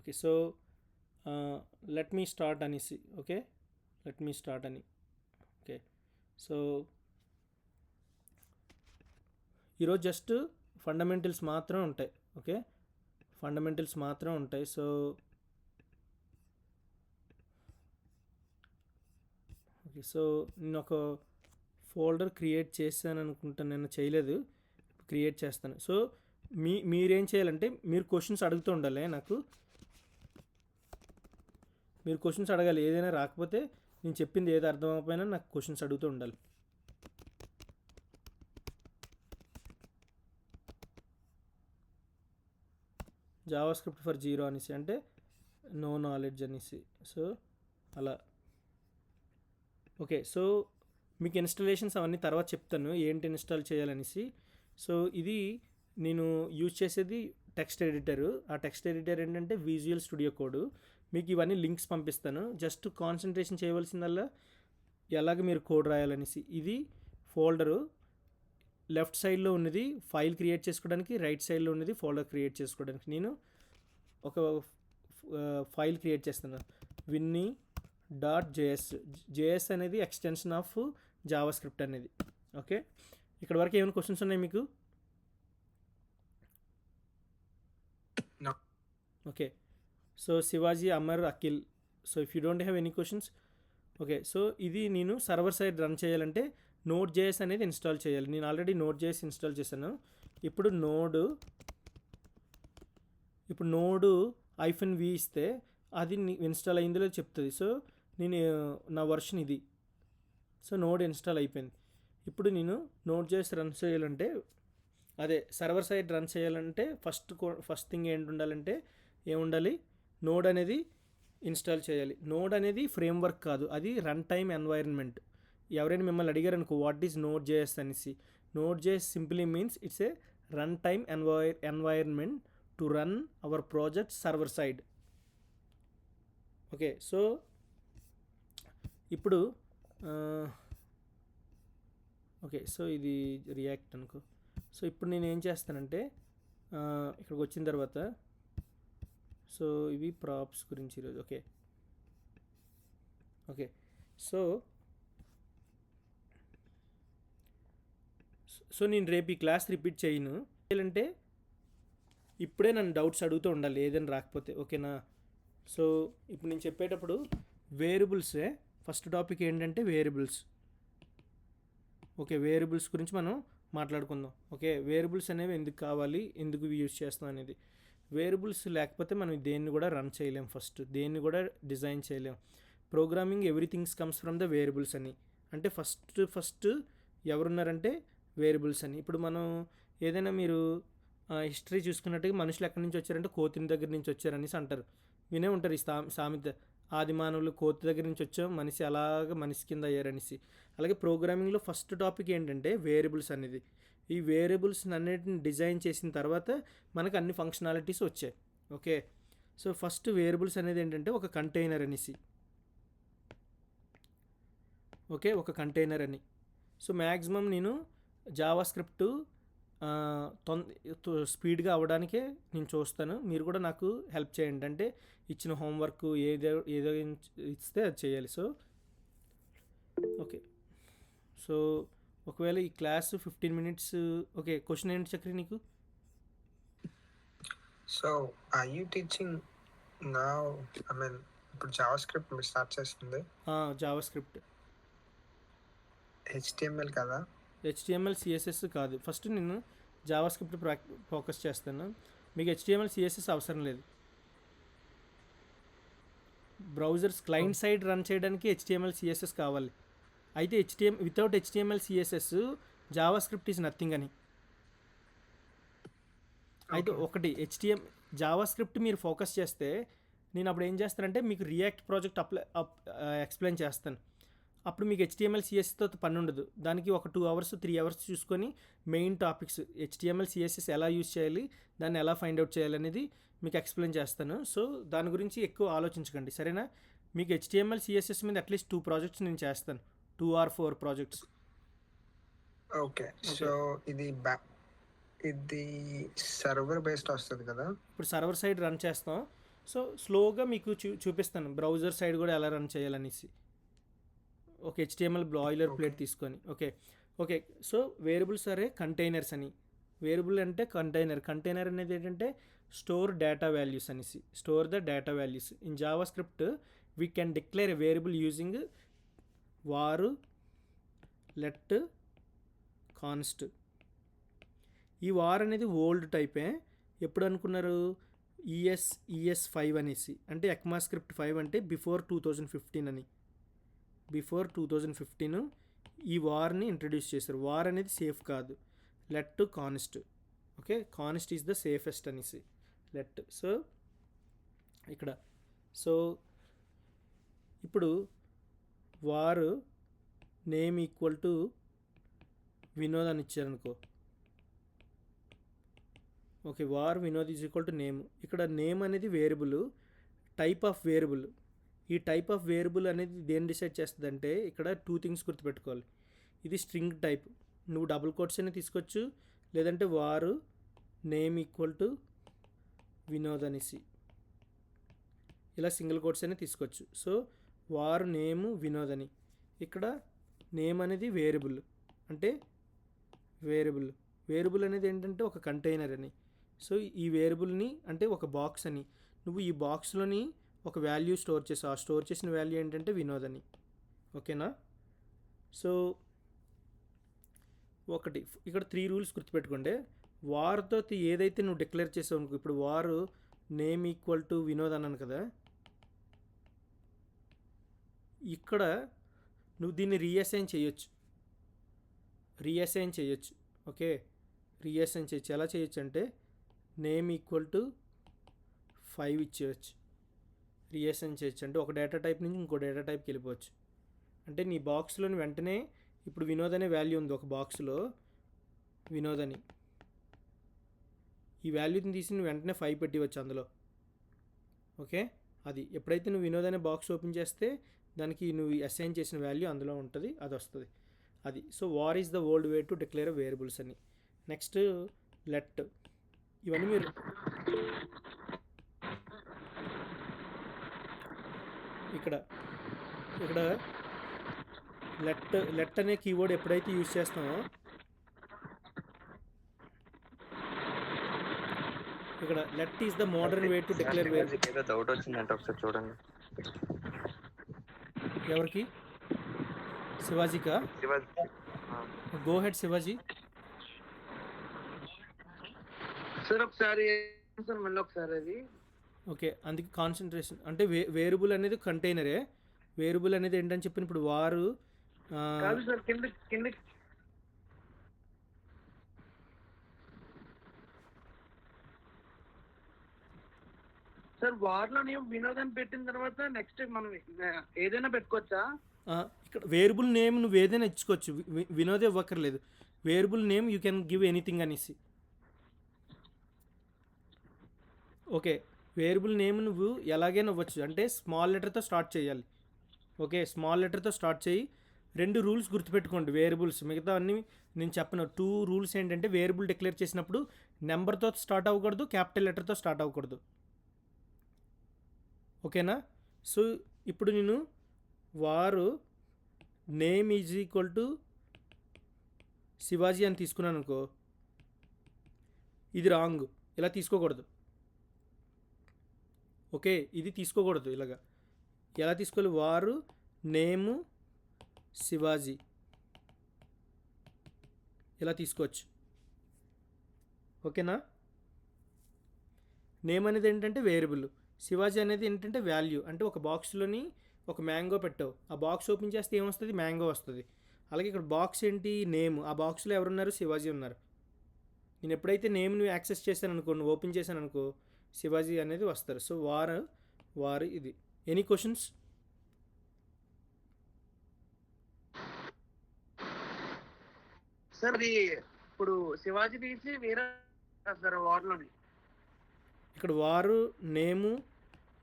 Okay. So let me start అనేసి. Okay, let me start అని. Okay. So ఈరోజు just fundamentals మాత్రమే ఉంటాయి. ఓకే, ఫండమెంటల్స్ మాత్రమే ఉంటాయి. So okay. సో నేను ఒక ఫోల్డర్ క్రియేట్ చేశాను అనుకుంటాను, నేను చేయలేదు, క్రియేట్ చేస్తాను. సో మీరేం చేయాలంటే మీరు క్వశ్చన్స్ అడుగుతూ ఉండాలి నాకు. మీరు క్వశ్చన్స్ అడగాలి, ఏదైనా రాకపోతే నేను చెప్పింది ఏది అర్థం అవ్వకపోయినా నాకు క్వశ్చన్స్ అడుగుతూ ఉండాలి. జావా స్క్రిప్ట్ ఫర్ జీరో అనేసి అంటే నో నాలెడ్జ్ అనేసి. సో అలా. ఓకే. సో మీకు ఇన్స్టాలేషన్స్ అవన్నీ తర్వాత చెప్తాను ఏంటి ఇన్స్టాల్ చేయాలనేసి. సో ఇది నేను యూజ్ చేసేది టెక్స్ట్ ఎడిటర్. ఆ టెక్స్ట్ ఎడిటర్ ఏంటంటే విజువల్ స్టూడియో కోడ్. మీకు ఇవన్నీ లింక్స్ పంపిస్తాను, జస్ట్ కాన్సన్ట్రేషన్ చేయవలసిందల్లా ఎలాగ మీరు కోడ్ రాయాలనేసి. ఇది ఫోల్డరు, లెఫ్ట్ సైడ్లో ఉన్నది ఫైల్ క్రియేట్ చేసుకోవడానికి, రైట్ సైడ్లో ఉన్నది ఫోల్డర్ క్రియేట్ చేసుకోవడానికి. నేను ఒక ఫైల్ క్రియేట్ చేస్తాను, విన్నీ డాట్ జేఎస్. జేఎస్ అనేది ఎక్స్టెన్షన్ ఆఫ్ జావా స్క్రిప్ట్ అనేది. ఓకే, ఇక్కడ వరకు ఏమైనా క్వశ్చన్స్ ఉన్నాయి మీకు? Okay. So Shivaji, Amar, Akhil. So if you don't have any questions. Okay. So ఇది నేను సర్వర్ సైడ్ రన్ చేయాలంటే నోడ్ జేఎస్ అనేది ఇన్స్టాల్ చేయాలి. నేను ఆల్రెడీ నోడ్ జేఎస్ ఇన్స్టాల్ చేశాను. ఇప్పుడు నోడు -v ఇస్తే అది ఇన్స్టాల్ అయిందో లేదో చెప్తుంది. సో నేను నా వర్షన్ ఇది. సో నోడ్ ఇన్స్టాల్ అయిపోయింది. ఇప్పుడు నేను నోడ్ జేఎస్ రన్ చేయాలంటే, అదే సర్వర్ సైడ్ రన్ చేయాలంటే ఫస్ట్ థింగ్ ఏంటి ఉండాలంటే, ఏముండాలి, నోడ్ అనేది ఇన్స్టాల్ చేయాలి. నోడ్ అనేది ఫ్రేమ్వర్క్ కాదు, అది రన్ టైమ్ ఎన్వైరన్మెంట్. ఎవరైనా మిమ్మల్ని అడిగారు అనుకో వాట్ ఈజ్ నోడ్ జేఎస్ అనేసి, node JS simply means it's a run time environment to run our project server side. Okay. So ఇప్పుడు ఓకే. సో ఇది రియాక్ట్ అనుకో. సో ఇప్పుడు నేను ఏం చేస్తానంటే, ఇక్కడికి వచ్చిన తర్వాత, సో ఇవి ప్రాప్స్ గురించి ఈరోజు. ఓకే. ఓకే. సో నేను రేపు ఈ క్లాస్ రిపీట్ చేయను. అంటే ఇప్పుడే నన్ను డౌట్స్ అడుగుతూ ఉండాలి ఏదైనా రాకపోతే. ఓకేనా? సో ఇప్పుడు నేను చెప్పేటప్పుడు వేరియబుల్సే ఫస్ట్ టాపిక్ ఏంటంటే వేరియబుల్స్. ఓకే, వేరియబుల్స్ గురించి మనం మాట్లాడుకుందాం. ఓకే, వేరియబుల్స్ అనేవి ఎందుకు కావాలి, ఎందుకు యూజ్ చేస్తాం అనేది. వేరియబుల్స్ లేకపోతే మనం దేన్ని కూడా రన్ చేయలేం, ఫస్ట్ దేన్ని కూడా డిజైన్ చేయలేం. Programming everything's comes from the variables అని అంటే ఫస్ట్ ఎవరున్నారంటే వేరియబుల్స్ అని. ఇప్పుడు మనం ఏదైనా మీరు హిస్టరీ చూసుకున్నట్టుగా మనుషులు ఎక్కడి నుంచి వచ్చారంటే కోతిని దగ్గర నుంచి వచ్చారనేసి అంటారు, వినే ఉంటారు ఈ సామెత. ఆది మానవులు కోతి దగ్గర నుంచి వచ్చాం, మనిషి కింద అయ్యారనేసి. అలాగే ప్రోగ్రామింగ్లో ఫస్ట్ టాపిక్ ఏంటంటే వేరియబుల్స్ అనేది. ఈ వేరియబుల్స్ అన్నిటిని డిజైన్ చేసిన తర్వాత మనకు అన్ని ఫంక్షనాలిటీస్ వచ్చాయి. ఓకే. సో ఫస్ట్ వేరియబుల్స్ అనేది ఏంటంటే ఒక కంటైనర్ అనేసి. ఓకే, ఒక కంటైనర్ అని. సో మ్యాక్సిమం నేను జావా స్క్రిప్ట్ స్పీడ్గా అవ్వడానికే నేను చూస్తాను. మీరు కూడా నాకు హెల్ప్ చేయండి, అంటే ఇచ్చిన హోంవర్క్ ఏదో ఇస్తే అది చేయాలి. So okay. సో ఒకవేళ ఈ క్లాస్ 15 minutes. ఓకే, క్వశ్చన్ ఏంటి చక్రి నీకు? So are you teaching now? I mean ఇప్పుడు జావా స్క్రిప్ట్ మీరు స్టార్ట్ చేస్తుంది జావా స్క్రిప్ట్. HTML కదా? HTML CSS కాదు. ఫస్ట్ నేను జావా స్క్రిప్ట్ ఫోకస్ చేస్తాను. మీకు HTML CSS అవసరం లేదు. బ్రౌజర్స్ క్లయింట్ సైడ్ రన్ చేయడానికి HTML CSS కావాలి. అయితే without HTML CSS JavaScript is nothing అని. అయితే ఒకటి జావా స్క్రిప్ట్ మీరు ఫోకస్ చేస్తే నేను అప్పుడు ఏం చేస్తానంటే మీకు రియాక్ట్ ప్రాజెక్ట్ ఎక్స్ప్లెయిన్ చేస్తాను. అప్పుడు మీకు HTML CSSతో పని ఉండదు. దానికి ఒక 2 hours 3 hours చూసుకొని మెయిన్ టాపిక్స్ HTML CSS ఎలా యూజ్ చేయాలి, దాన్ని ఎలా ఫైండ్ అవుట్ చేయాలి అనేది మీకు ఎక్స్ప్లెయిన్ చేస్తాను. సో దాని గురించి ఎక్కువ ఆలోచించకండి, సరేనా? మీకు HTML CSS మీద అట్లీస్ట్ 2 projects నేను చేస్తాను, 2 or 4 projects. ఓకే. సో ఇది సర్వర్ బేస్డ్ వస్తుంది కదా? ఇప్పుడు సర్వర్ సైడ్ రన్ చేస్తాం. సో స్లోగా మీకు చూపిస్తాను బ్రౌజర్ సైడ్ కూడా ఎలా రన్ చేయాలనేసి. ఓకే, HTML బాయిలర్ ప్లేట్ తీసుకొని. Okay okay. సో వేరియబుల్స్ అరే కంటైనర్స్ అని. వేరియబుల్ అంటే కంటైనర్ అనేది ఏంటంటే స్టోర్ డేటా వాల్యూస్ అనేసి. Store the data values in Java script we can declare a variable using వారు లెట్ కాన్స్ట్. ఈ వార్ అనేది ఓల్డ్ టైపే. ఎప్పుడు అనుకున్నారు? ES5 అనేసి, అంటే ఎక్మా స్క్రిప్ట్ 5 అంటే బిఫోర్ 2015 అని. బిఫోర్ 2015 ఈ వార్ని ఇంట్రడ్యూస్ చేశారు. వార్ అనేది సేఫ్ కాదు. Let const. Okay, const is the safest అనేసి లెట్. సో ఇక్కడ సో ఇప్పుడు వారు నేమ్ ఈక్వల్ టు వినోద్ అని ఇచ్చారనుకో. Okay, var Vinod is equal to name. ఇక్కడ నేమ్ అనేది వేరియబుల్, టైప్ ఆఫ్ వేరియబుల్. ఈ టైప్ ఆఫ్ వేరియబుల్ అనేది దేన్ని డిసైడ్ చేస్తుంది అంటే ఇక్కడ 2 థింగ్స్ గుర్తుపెట్టుకోవాలి. ఇది స్ట్రింగ్ టైప్, నువ్వు డబుల్ కోట్స్ అయినా తీసుకోవచ్చు, లేదంటే వారు నేమ్ ఈక్వల్ టు వినోద్ అనేసి ఇలా సింగిల్ కోట్స్ అయినా తీసుకోవచ్చు. సో వారు నేము వినోద్ అని. ఇక్కడ నేమ్ అనేది వేరియబుల్, అంటే వేరియబుల్ అనేది ఏంటంటే ఒక కంటైనర్ అని. సో ఈ వేరియబుల్ని అంటే ఒక బాక్స్ అని. నువ్వు ఈ బాక్స్లోని ఒక వాల్యూ స్టోర్ చేసావు. ఆ స్టోర్ చేసిన వాల్యూ ఏంటంటే వినోద్ అని. ఓకేనా? సో ఒకటి ఇక్కడ 3 రూల్స్ గుర్తుపెట్టుకోండి. వార్తో ఏదైతే నువ్వు డిక్లేర్ చేసావు అనుకో, ఇప్పుడు వారు నేమ్ ఈక్వల్ టు వినోద్ అన్నాను కదా, ఇక్కడ నువ్వు దీన్ని రీఅసైన్ చేయొచ్చు. ఓకే, రీఅసైన్ చేయొచ్చు. ఎలా చేయొచ్చు అంటే నేమ్ ఈక్వల్ టు 5 ఇచ్చేయచ్చు. రీఅసైన్ చేయొచ్చు అంటే ఒక డేటా టైప్ నుంచి ఇంకో డేటా టైప్కి వెళ్ళిపోవచ్చు. అంటే నీ బాక్స్లోని వెంటనే ఇప్పుడు వినోద్ అనే వాల్యూ ఉంది ఒక బాక్స్లో, వినోద్ అని. ఈ వాల్యూని తీసి నువ్వు వెంటనే 5 పెట్టివచ్చు అందులో. ఓకే, అది ఎప్పుడైతే నువ్వు వినోద్ అనే బాక్స్ ఓపెన్ చేస్తే దానికి నువ్వు అసైన్ చేసిన వాల్యూ అందులో ఉంటుంది, అది వస్తుంది. అది. So var is the old way to declare variables అని. Next let. ఇవన్నీ మీరు ఇక్కడ లెట్ అనే కీవర్డ్ ఎప్పుడైతే యూజ్ చేస్తామో ఇక్కడ let is the modern way to declare variable. ఏదో డౌట్ వచ్చిందంటే ఒకసారి చూడండి. ఎవరికి? శివాజీకా? Go ahead Shivaji. సార్ ఒకసారి మళ్ళీ ఒకసారి అది. ఓకే, అందుకే కాన్సన్ట్రేషన్ అంటే వేరియబుల్ అనేది కంటైనరే. వేరియబుల్ అనేది ఏంటని చెప్పిన ఇప్పుడు వారు కాదు సార్, కింద సార్ వార్లోని వినోదం పెట్టిన తర్వాత నెక్స్ట్ మనం ఏదైనా పెట్టుకోవచ్చా? ఇక్కడ వేరియబుల్ నేమ్ నువ్వు ఏదైనా ఇచ్చుకోవచ్చు, వినోదే ఇవ్వక్కర్లేదు. Variable name you can give anything అనేసి. ఓకే, వేరియబుల్ నేమ్ నువ్వు ఎలాగైనా ఇవ్వచ్చు, అంటే స్మాల్ లెటర్తో స్టార్ట్ చేయాలి. ఓకే, స్మాల్ లెటర్తో స్టార్ట్ చేయి. 2 రూల్స్ గుర్తుపెట్టుకోండి వేరియబుల్స్. మిగతా అన్నీ నేను చెప్పను. 2 రూల్స్ ఏంటంటే వేరియబుల్ డిక్లేర్ చేసినప్పుడు నెంబర్తో స్టార్ట్ అవ్వకూడదు, క్యాపిటల్ లెటర్తో స్టార్ట్ అవ్వకూడదు. ఓకేనా? సో ఇప్పుడు నేను వారు name is equal to Shivaji అని తీసుకున్నాను అనుకో, ఇది రాంగ్. ఇలా తీసుకోకూడదు. ఓకే, ఇది తీసుకోకూడదు. ఇలాగా ఎలా తీసుకోవాలి? వారు నేము శివాజీ ఇలా తీసుకోవచ్చు. ఓకేనా? నేమ్ అనేది ఏంటంటే వేరియబుల్, శివాజీ అనేది ఏంటంటే వాల్యూ. అంటే ఒక బాక్స్లోని ఒక మ్యాంగో పెట్టావు, ఆ బాక్స్ ఓపెన్ చేస్తే ఏమొస్తుంది? మ్యాంగో వస్తుంది. అలాగే ఇక్కడ బాక్స్ ఏంటి? నేమ్. ఆ బాక్స్లో ఎవరున్నారు? శివాజీ ఉన్నారు. నేను ఎప్పుడైతే నేమ్ని యాక్సెస్ చేశాను అనుకో, నువ్వు ఓపెన్ చేశాను అనుకో, శివాజీ అనేది వస్తారు. సో వారు ఇది. Any questions? సార్ ఇప్పుడు శివాజీ తీసి వేరే సార్ వార్లోని ఇక్కడ వారు నేము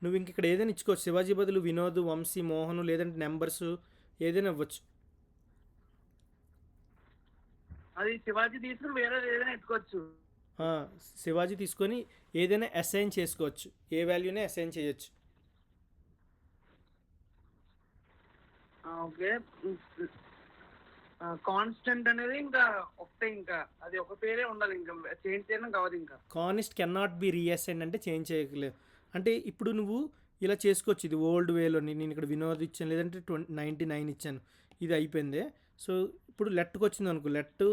నువ్వు ఇంక ఇక్కడ ఏదైనా ఇచ్చుకోవచ్చు. శివాజీ బదులు వినోద్, వంశీ, మోహన్, లేదంటే నెంబర్స్ ఏదైనా ఇవ్వచ్చు. అది శివాజీ తీసుకుని వేరే ఏదైనా ఎత్తుకోవచ్చు. ఆ, శివాజీ తీసుకొని ఏదైనా అసైన్ చేసుకోవచ్చు, ఏ వాల్యూనే అసైన్ చేయొచ్చు. ఓకే. కాన్స్టెంట్ అనేది ఇంకా ఒకటే, ఇంకా అది ఒక పేరే ఉండాలి, ఇంకా చేంజ్ చేయడం కావదు ఇంకా. కానిస్ట్ కెన్ నాట్ బి రీఅసైన్ అంటే చేంజ్ చేయలేవు. అంటే ఇప్పుడు నువ్వు ఇలా చేసుకోవచ్చు, ఇది ఓల్డ్ వేలోని నేను ఇక్కడ వినోద్ ఇచ్చాను, లేదంటే 99 ఇచ్చాను, ఇది అయిపోయింది. సో ఇప్పుడు లెట్కి వచ్చింది అనుకో, లెట్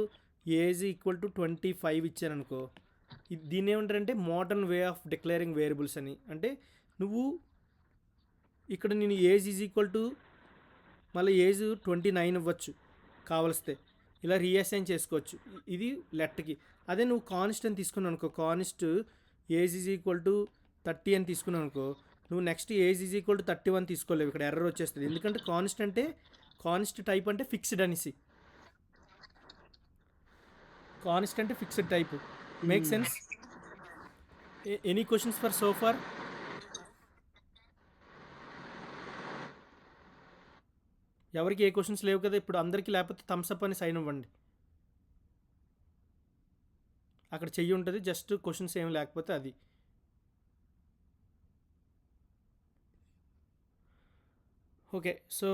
ఏజ్ ఈక్వల్ టు 25 ఇచ్చాను అనుకో, దీన్ని ఏమంటారంటే modern way of declaring variables అని. అంటే నువ్వు ఇక్కడ నేను ఏజ్ ఈజ్ ఈక్వల్ టు మళ్ళీ ఏజ్ 29 ఇవ్వచ్చు కావలిస్తే, ఇలా రీఅసైన్ చేసుకోవచ్చు, ఇది లెట్కి. అదే నువ్వు కానిస్ట్ అని తీసుకున్నావు అనుకో, కానిస్ట్ ఏజ్ ఈజ్ ఈక్వల్ టు 30 అని తీసుకున్నావు అనుకో, నువ్వు next age is equal to 31 తీసుకోలేవు, ఇక్కడ ఎర్రర్ వచ్చేస్తుంది. ఎందుకంటే కానిస్ట్ అంటే కానిస్ట్ టైప్ అంటే ఫిక్స్డ్ అనేసి, కానిస్ట్ అంటే fixed type. Make sense? Any questions for so far? ఎవరికి ఏ క్వశ్చన్స్ లేవు కదా ఇప్పుడు అందరికీ? లేకపోతే థమ్స్ అప్ అని సైన్ ఇవ్వండి, అక్కడ చెయ్యి ఉంటుంది, జస్ట్ క్వశ్చన్స్ ఏం లేకపోతే అది. ఓకే, సో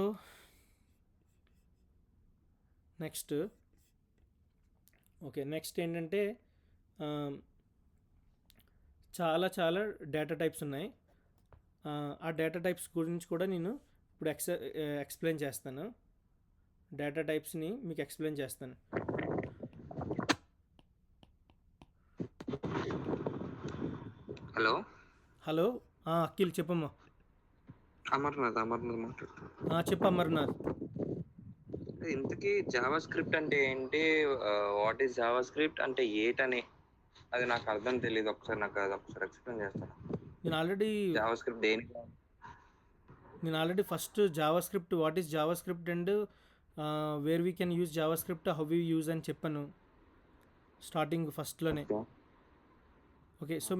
నెక్స్ట్ ఏంటంటే చాలా చాలా డేటా టైప్స్ ఉన్నాయి. ఆ డేటా టైప్స్ గురించి కూడా నేను ఇప్పుడు ఎక్స్ప్లెయిన్ చేస్తాను. డేటా టైప్స్ని మీకు ఎక్స్ప్లెయిన్ చేస్తాను. హలో అఖిల్ చెప్పమ్మా. అమర్నాథ్ మాట్లాడుతున్నా. చెప్పు అమర్నాథ్. ఇంతకీ జావా స్క్రిప్ట్ అంటే ఏంటి? వాట్ ఈస్ జావా స్క్రిప్ట్ అంటే ఏంటని అది నాకు అర్థం తెలియదు. ఒకసారి ఎక్స్ప్లెయిన్ చేస్తాను. జావా స్క్రిప్ట్ దేనికి? నేను already first Java script, what is Java script and where we can use Java script, how we use అని చెప్పాను స్టార్టింగ్ ఫస్ట్లోనే. ఓకే, సో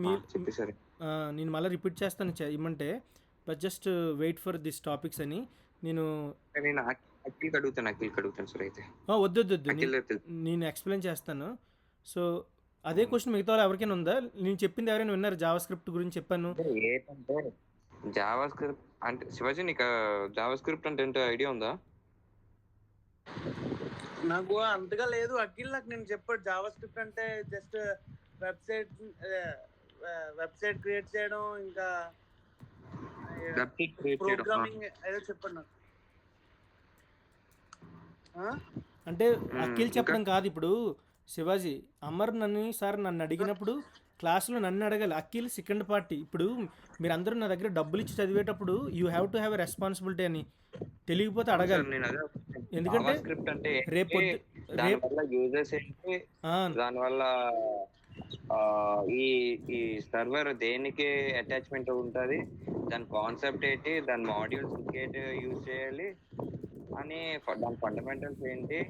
నేను మళ్ళీ రిపీట్ చేస్తాను ఇమ్మంటే, but just wait for this topics అని. నేను అడుగుతాను సార్. అయితే వద్దు, నేను ఎక్స్ప్లెయిన్ చేస్తాను. సో అదే క్వశ్చన్ మిగతా వాళ్ళు ఎవరికైనా ఉందా? నేను చెప్పింది ఎవరైనా విన్నారు? జావా స్క్రిప్ట్ గురించి చెప్పాను. ఏంటంటే జావా స్క్రిప్ట్ అంటే శివాజీ, నీకు జావా స్క్రిప్ట్ అంటే ఏంటో ఐడియా ఉందా? నాకు అంతగా లేదు అఖిల్. నాకు నేను చెప్పాడు జావా స్క్రిప్ట్ అంటే జస్ట్ వెబ్సైట్ క్రియేట్ చేయడం, ఇంకా ప్రోగ్రామింగ్ ఏదో చెప్పండి నాకు. అంటే అఖిల్ చెప్పడం కాదు. ఇప్పుడు శివాజీ అమర్ నన్ను అడిగినప్పుడు క్లాసులో నన్ను అడగాలి. Akhil second party. ఇప్పుడు మీరందరూ నా దగ్గర డబ్బులు ఇచ్చి చదివేటప్పుడు you have to have a responsibility అని తెలియకపోతే అడగాలి. ఎందుకంటే రేపు దానివల్ల ఈ సర్వర్ దేనికి అటాచ్మెంట్ ఉంటుంది, దాని కాన్సెప్ట్ ఏంటి, దాని మాడ్యూల్స్ ఇంకేంటి యూజ్ చేయాలి అని, దాని ఫండమెంటల్స్ ఏంటి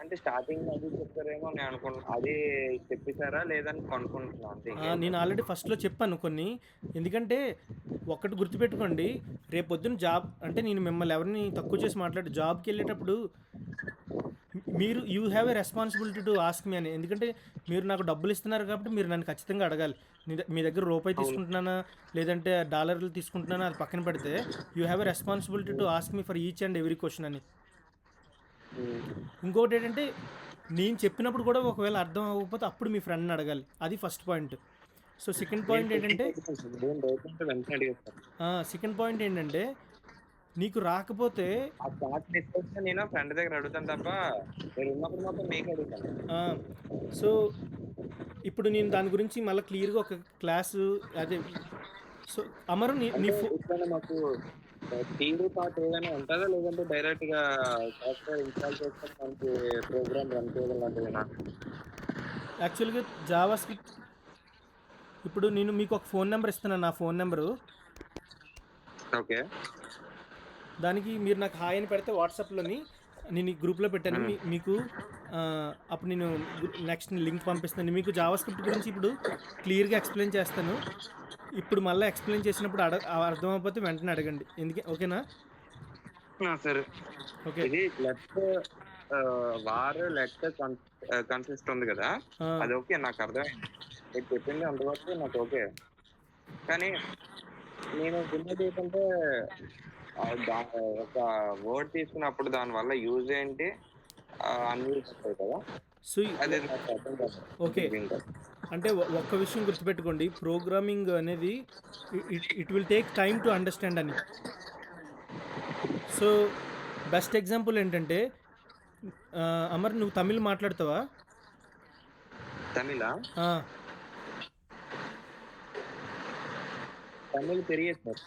అంటే స్టార్టింగ్ అది చెప్పారేమో నేను అనుకుంటున్నాను. అది చెప్పేశారా లేదని అనుకుంటున్నాను. నేను ఆల్రెడీ ఫస్ట్లో చెప్పాను కొన్ని. ఎందుకంటే ఒకటి గుర్తుపెట్టుకోండి, రేపు పొద్దున్న జాబ్ అంటే నేను మిమ్మల్ని ఎవరిని తక్కువ చేసి మాట్లాడి జాబ్కి వెళ్ళేటప్పుడు మీరు you have a responsibility to ask me అని. ఎందుకంటే మీరు నాకు డబ్బులు ఇస్తున్నారు కాబట్టి మీరు నన్ను ఖచ్చితంగా అడగాలి. మీ దగ్గర రూపాయి తీసుకుంటున్నానా లేదంటే డాలర్లు తీసుకుంటున్నానా అది పక్కన పెడితే you have a responsibility to ask me for each and every question అని. ఇంకొకటి ఏంటంటే నేను చెప్పినప్పుడు కూడా ఒకవేళ అర్థం అవ్వకపోతే అప్పుడు మీ ఫ్రెండ్ని అడగాలి. అది first point. So second point ఏంటంటే నీకు రాకపోతే నేను ఫ్రెండ్ దగ్గర అడుగుతాను తప్ప మీకు అడుగుతాను. సో ఇప్పుడు నేను దాని గురించి మళ్ళీ క్లియర్గా ఒక క్లాసు అదే. సో అమరు మాకు థియరీ పార్ట్ ఏదైనా ఉంటుందా లేదంటే డైరెక్ట్ గా సాఫ్ట్వేర్ ఇన్స్టాల్ చేసుకొని మనకి ప్రోగ్రామ్ రన్ చేయడం లాంటిదేనా? యాక్చువల్గా జావా స్క్రిప్ట్ ఇప్పుడు నేను మీకు ఒక ఫోన్ నెంబర్ ఇస్తున్నాను, నా ఫోన్ నెంబరు. ఓకే, దానికి మీరు నాకు హాయ్ అని పెడితే వాట్సాప్లోని నేను ఈ గ్రూప్లో పెట్టాను మీకు. అప్పుడు నేను నెక్స్ట్ లింక్ పంపిస్తాను మీకు. జావా స్క్రిప్ట్ గురించి ఇప్పుడు క్లియర్గా ఎక్స్ప్లెయిన్ చేస్తాను. ఇప్పుడు మళ్ళీ ఎక్స్ప్లెయిన్ చేసినప్పుడు అర్థం అవ్వకపోతే వెంటనే అడగండి. ఓకేనా? సరే. ఓకే, ఇది వార్ లెట్ కన్సిస్ట్ ఉంది కదా, ఆ, అది ఓకే, నాకు అర్థమైంది. మీరు చెప్పింది అంతవరకు నాకు ఓకే. కానీ నేను విన్నది ఏంటంటే ఒక వర్డ్ తీసుకున్నప్పుడు దాని వల్ల యూజ్ ఏంటి, అన్ని ఉంటాయి కదా, సో అది నాకు అర్థం కాదు. ఓకే, ఇంకా అంటే ఒక్క విషయం గుర్తుపెట్టుకోండి, ప్రోగ్రామింగ్ అనేది it will take time to understand అని. సో బెస్ట్ ఎగ్జాంపుల్ ఏంటంటే అమర్, నువ్వు తమిళ్ మాట్లాడతావా? తమిళ ఆ, తమిళ్ తెలియదు సార్.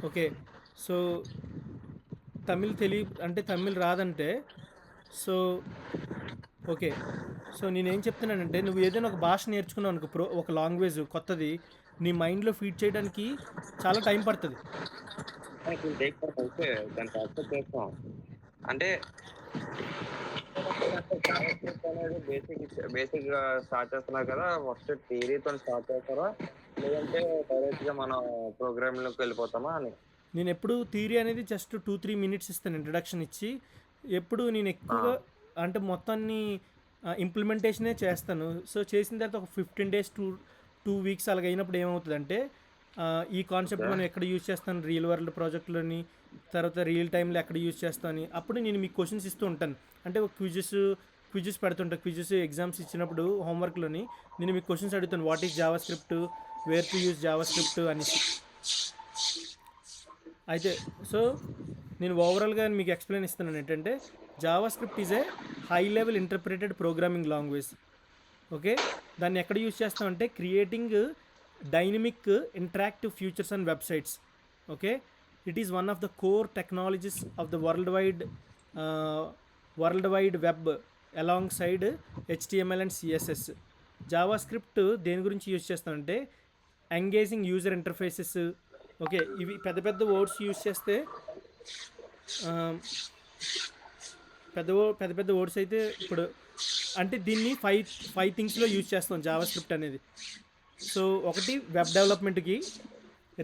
ఓకే. సో తమిళ్ అంటే తమిళ్ రాదంటే, సో ఓకే, సో నేనేం చెప్తున్నానంటే నువ్వు ఏదైనా ఒక భాష నేర్చుకున్నావు అనుకో, ఒక లాంగ్వేజ్ కొత్తది నీ మైండ్లో ఫీడ్ చేయడానికి చాలా టైం పడుతుంది. ఓకే, దాన్ని యాక్సెప్ట్ చేస్తాం. అంటే బేసిక్ గా స్టార్ట్ చేస్తున్నారు కదా, ఫస్ట్ థియరీతో స్టార్ట్ చేస్తారా లేదంటే డైరెక్ట్ గా మనం ప్రోగ్రామ్ లోకి వెళ్ళిపోతామా అని. నేను ఎప్పుడు థియరీ అనేది జస్ట్ 2-3 మినిట్స్ ఇస్తాను ఇంట్రడక్షన్ ఇచ్చి, ఎప్పుడు నేను ఎక్కువగా అంటే మొత్తాన్ని ఇంప్లిమెంటేషనే చేస్తాను. సో చేసిన తర్వాత ఒక 15 days 2 weeks అలాగ అయినప్పుడు ఏమవుతుందంటే ఈ కాన్సెప్ట్ మనం ఎక్కడ యూజ్ చేస్తాను రియల్ వరల్డ్ ప్రాజెక్ట్లోని, తర్వాత రియల్ టైంలో ఎక్కడ యూజ్ చేస్తాను, అప్పుడు నేను మీకు క్వశ్చన్స్ ఇస్తూ ఉంటాను. అంటే ఒక క్విజెస్ పెడుతుంటాను. క్విజెస్ ఎగ్జామ్స్ ఇచ్చినప్పుడు హోంవర్క్లోని నేను మీకు క్వశ్చన్స్ అడుగుతాను, what is JavaScript, where to use JavaScript అనేసి. అయితే సో నేను ఓవరాల్గా మీకు ఎక్స్ప్లెయిన్ ఇస్తున్నాను ఏంటంటే JavaScript is a high level interpreted programming language. Okay, దాన్ని ఎక్కడ యూజ్ చేస్తామంటే creating dynamic interactive features and websites. Okay, it is one of the core technologies of the World Wide Web alongside HTML and CSS. JavaScript దేని గురించి use చేస్తామంటే engaging user interfaces. Okay, ఇవి పెద్ద పెద్ద words use చేస్తే పెద్ద పెద్ద words అయితే ఇప్పుడు అంటే దీన్ని ఫైవ్ థింగ్స్లో యూజ్ చేస్తాం జావా స్క్రిప్ట్ అనేది. సో ఒకటి వెబ్ డెవలప్మెంట్కి,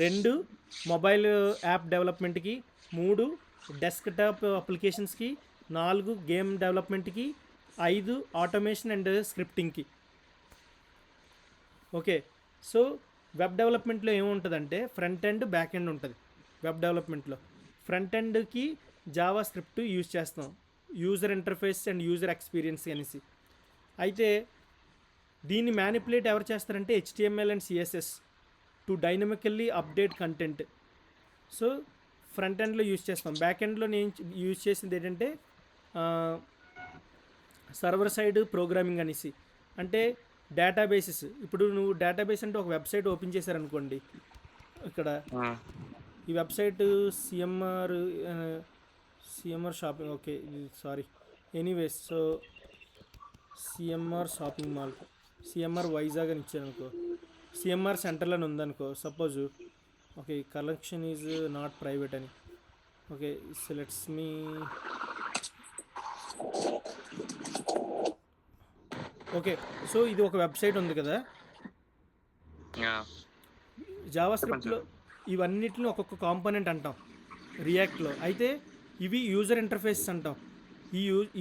2 మొబైల్ యాప్ డెవలప్మెంట్కి, 3 డెస్క్టాప్ అప్లికేషన్స్కి, 4 గేమ్ డెవలప్మెంట్కి, 5 ఆటోమేషన్ అండ్ స్క్రిప్టింగ్కి. ఓకే, సో వెబ్ డెవలప్మెంట్లో ఏముంటుందంటే ఫ్రంట్ ఎండ్ బ్యాక్ ఎండ్ ఉంటుంది. వెబ్ డెవలప్మెంట్లో ఫ్రంట్ ఎండ్కి జావా స్క్రిప్ట్ యూజ్ చేస్తాం, user interface and user experience అనేసి. అయితే దీన్ని మ్యానిపులేట్ ఎవరు చేస్తారంటే HTML and CSS to dynamically update content. So front ఎండ్లో యూజ్ చేస్తాం. బ్యాక్ ఎండ్లో నేను యూజ్ చేసింది ఏంటంటే సర్వర్ సైడ్ ప్రోగ్రామింగ్ అనేసి. అంటే డేటాబేసెస్, ఇప్పుడు నువ్వు డేటాబేస్ అంటే ఒక వెబ్సైట్ ఓపెన్ చేశారనుకోండి, ఇక్కడ ఈ website CMR shopping, okay sorry, anyways, so CMR shopping mall, CMR Vizag అని ఇచ్చారనుకో, సిఎంఆర్ సెంటర్లో ఉందనుకో suppose. Okay, collection is not private అని. Okay, so let's me okay, so ఇది ఒక వెబ్సైట్ ఉంది కదా జావా స్క్రిప్ట్లో, ఇవన్నిటిని ఒక్కొక్క కాంపోనెంట్ అంటాం రియాక్ట్లో. అయితే ఇవి యూజర్ ఇంటర్ఫేసెస్ అంటాం.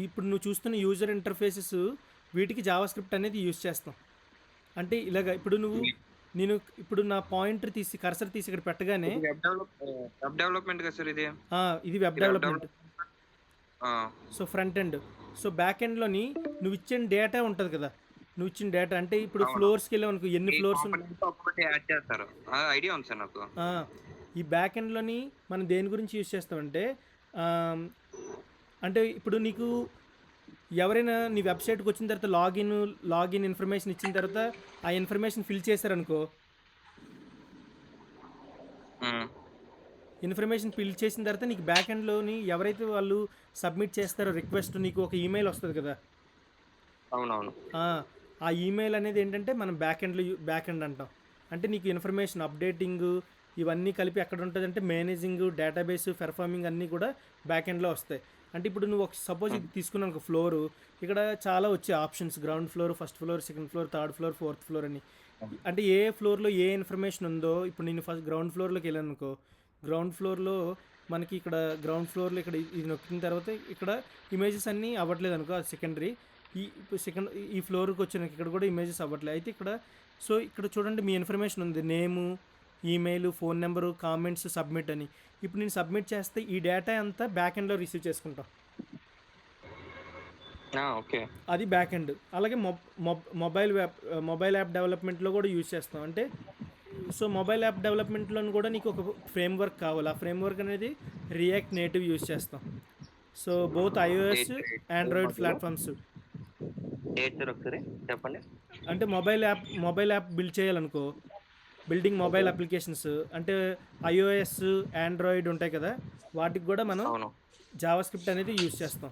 ఇప్పుడు నువ్వు చూస్తున్న యూజర్ ఇంటర్ఫేసెస్ వీటికి జావా స్క్రిప్ట్ అనేది యూజ్ చేస్తాం. అంటే ఇలాగ ఇప్పుడు నేను ఇప్పుడు నా పాయింటర్ తీసి కర్సర్ తీసి ఇక్కడ పెట్టగానే వెబ్ డెవలప్మెంట్ కదా సార్ ఇది. ఇది web development. So front end. So back ఎండ్లోని నువ్వు ఇచ్చిన డేటా ఉంటుంది కదా, నువ్వు ఇచ్చిన డేటా అంటే ఇప్పుడు ఫ్లోర్స్కి వెళ్ళావు అనుకో, ఎన్ని ఫ్లోర్స్ యాడ్ చేస్తారు, ఐడియా ఉంది సార్ నాకు. ఈ బ్యాక్ ఎండ్లోని మనం దేని గురించి యూజ్ చేస్తామంటే అంటే ఇప్పుడు నీకు ఎవరైనా నీ వెబ్సైట్కి వచ్చిన తర్వాత లాగిన్ ఇన్ఫర్మేషన్ ఇచ్చిన తర్వాత ఆ ఇన్ఫర్మేషన్ ఫిల్ చేశారనుకో, ఇన్ఫర్మేషన్ ఫిల్ చేసిన తర్వాత నీకు బ్యాక్ ఎండ్లోని ఎవరైతే వాళ్ళు సబ్మిట్ చేస్తారో రిక్వెస్ట్, నీకు ఒక ఈమెయిల్ వస్తుంది కదా. అవునవును. ఆ ఈమెయిల్ అనేది ఏంటంటే మనం బ్యాక్ ఎండ్ అంటాం. అంటే నీకు ఇన్ఫర్మేషన్ అప్డేటింగ్ ఇవన్నీ కలిపి ఎక్కడ ఉంటుంది అంటే మేనేజింగ్, డేటాబేస్, పెర్ఫార్మింగ్ అన్నీ కూడా బ్యాక్ ఎండ్లో వస్తాయి. అంటే ఇప్పుడు నువ్వు ఒక సపోజ్ ఇది తీసుకున్నావు ఒక ఫ్లోరు, ఇక్కడ చాలా వచ్చే options, ground floor, first floor, second floor, third floor, fourth floor అని. అంటే ఏ ఫ్లోర్లో ఏ ఇన్ఫర్మేషన్ ఉందో, ఇప్పుడు నేను ఫస్ట్ గ్రౌండ్ ఫ్లోర్లోకి వెళ్ళాను అనుకో, గ్రౌండ్ ఫ్లోర్లో మనకి ఇక్కడ గ్రౌండ్ ఫ్లోర్లో ఇక్కడ ఇది నొక్కిన తర్వాత ఇక్కడ ఇమేజెస్ అన్నీ అవ్వట్లేదు అనుకో, అది సెకండరీ. ఈ ఫ్లోర్కి వచ్చినాక ఇక్కడ కూడా ఇమేజెస్ అవ్వట్లేదు. అయితే ఇక్కడ సో ఇక్కడ చూడండి మీ ఇన్ఫర్మేషన్ ఉంది, name, email, phone number, comments, submit అని. ఇప్పుడు నేను సబ్మిట్ చేస్తే ఈ డేటా అంతా బ్యాక్ ఎండ్లో రిసీవ్ చేసుకుంటాం, ఓకే. అది బ్యాక్ ఎండ్. అలాగే మొబైల్ యాప్ డెవలప్మెంట్లో కూడా యూజ్ చేస్తాం. అంటే సో మొబైల్ యాప్ డెవలప్మెంట్లో కూడా నీకు ఒక ఫ్రేమ్వర్క్ కావాలి. ఆ ఫ్రేమ్వర్క్ అనేది రియాక్ట్ నేటివ్ యూజ్ చేస్తాం. So both iOS Android platforms. ఒకసారి చెప్పండి. అంటే మొబైల్ యాప్ బిల్డ్ చేయాలనుకో, బిల్డింగ్ మొబైల్ అప్లికేషన్స్ అంటే iOS ఆండ్రాయిడ్ ఉంటాయి కదా, వాటికి కూడా మనం అవును, జావా స్క్రిప్ట్ అనేది యూజ్ చేస్తాం.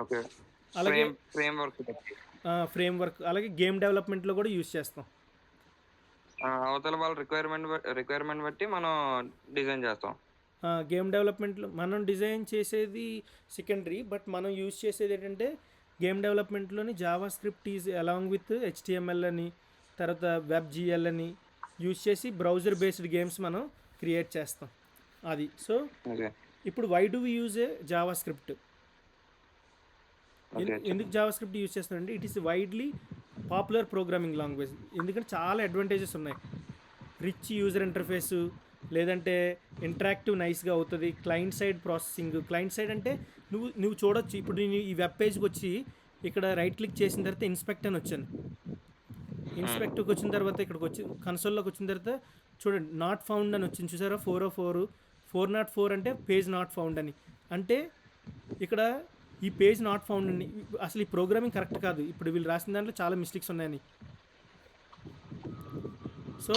ఓకే. అలాగే ఫ్రేమ్వర్క్ అలాగే గేమ్ డెవలప్మెంట్లో కూడా యూజ్ చేస్తాం. అవతల వాళ్ళ రిక్వైర్మెంట్ బట్టి మనం డిజైన్ చేస్తాం. గేమ్ డెవలప్మెంట్లో మనం డిజైన్ చేసేది సెకండరీ, బట్ మనం యూజ్ చేసేది ఏంటంటే గేమ్ డెవలప్మెంట్లోని JavaScript is along with HTML అని, తర్వాత WebGL అని యూజ్ చేసి బ్రౌజర్ బేస్డ్ గేమ్స్ మనం క్రియేట్ చేస్తాం. అది. సో ఓకే, ఇప్పుడు why do we use a JavaScript? Okay. ఎందుకు జావా స్క్రిప్ట్ యూజ్ చేస్తారంటే it is widely popular programming language. ఎందుకంటే చాలా అడ్వాంటేజెస్ ఉన్నాయి. రిచ్ యూజర్ ఇంటర్ఫేసు, లేదంటే ఇంటరాక్టివ్ నైస్గా అవుతుంది. Client side processing. Client side అంటే నువ్వు చూడొచ్చు. ఇప్పుడు నేను ఈ వెబ్ పేజ్కి వచ్చి ఇక్కడ రైట్ క్లిక్ చేసిన తర్వాత ఇన్స్పెక్ట్ అని వచ్చాను. ఇన్స్పెక్ట్కి వచ్చిన తర్వాత ఇక్కడికి వచ్చి కన్సోల్లోకి వచ్చిన తర్వాత చూడండి నాట్ ఫౌండ్ అని వచ్చింది చూసారా, 404 అంటే పేజ్ నాట్ ఫౌండ్ అని. అంటే ఇక్కడ ఈ పేజ్ నాట్ ఫౌండ్ అని, అసలు ఈ ప్రోగ్రామింగ్ కరెక్ట్ కాదు, ఇప్పుడు వీళ్ళు రాసిన దాంట్లో చాలా మిస్టేక్స్ ఉన్నాయని. సో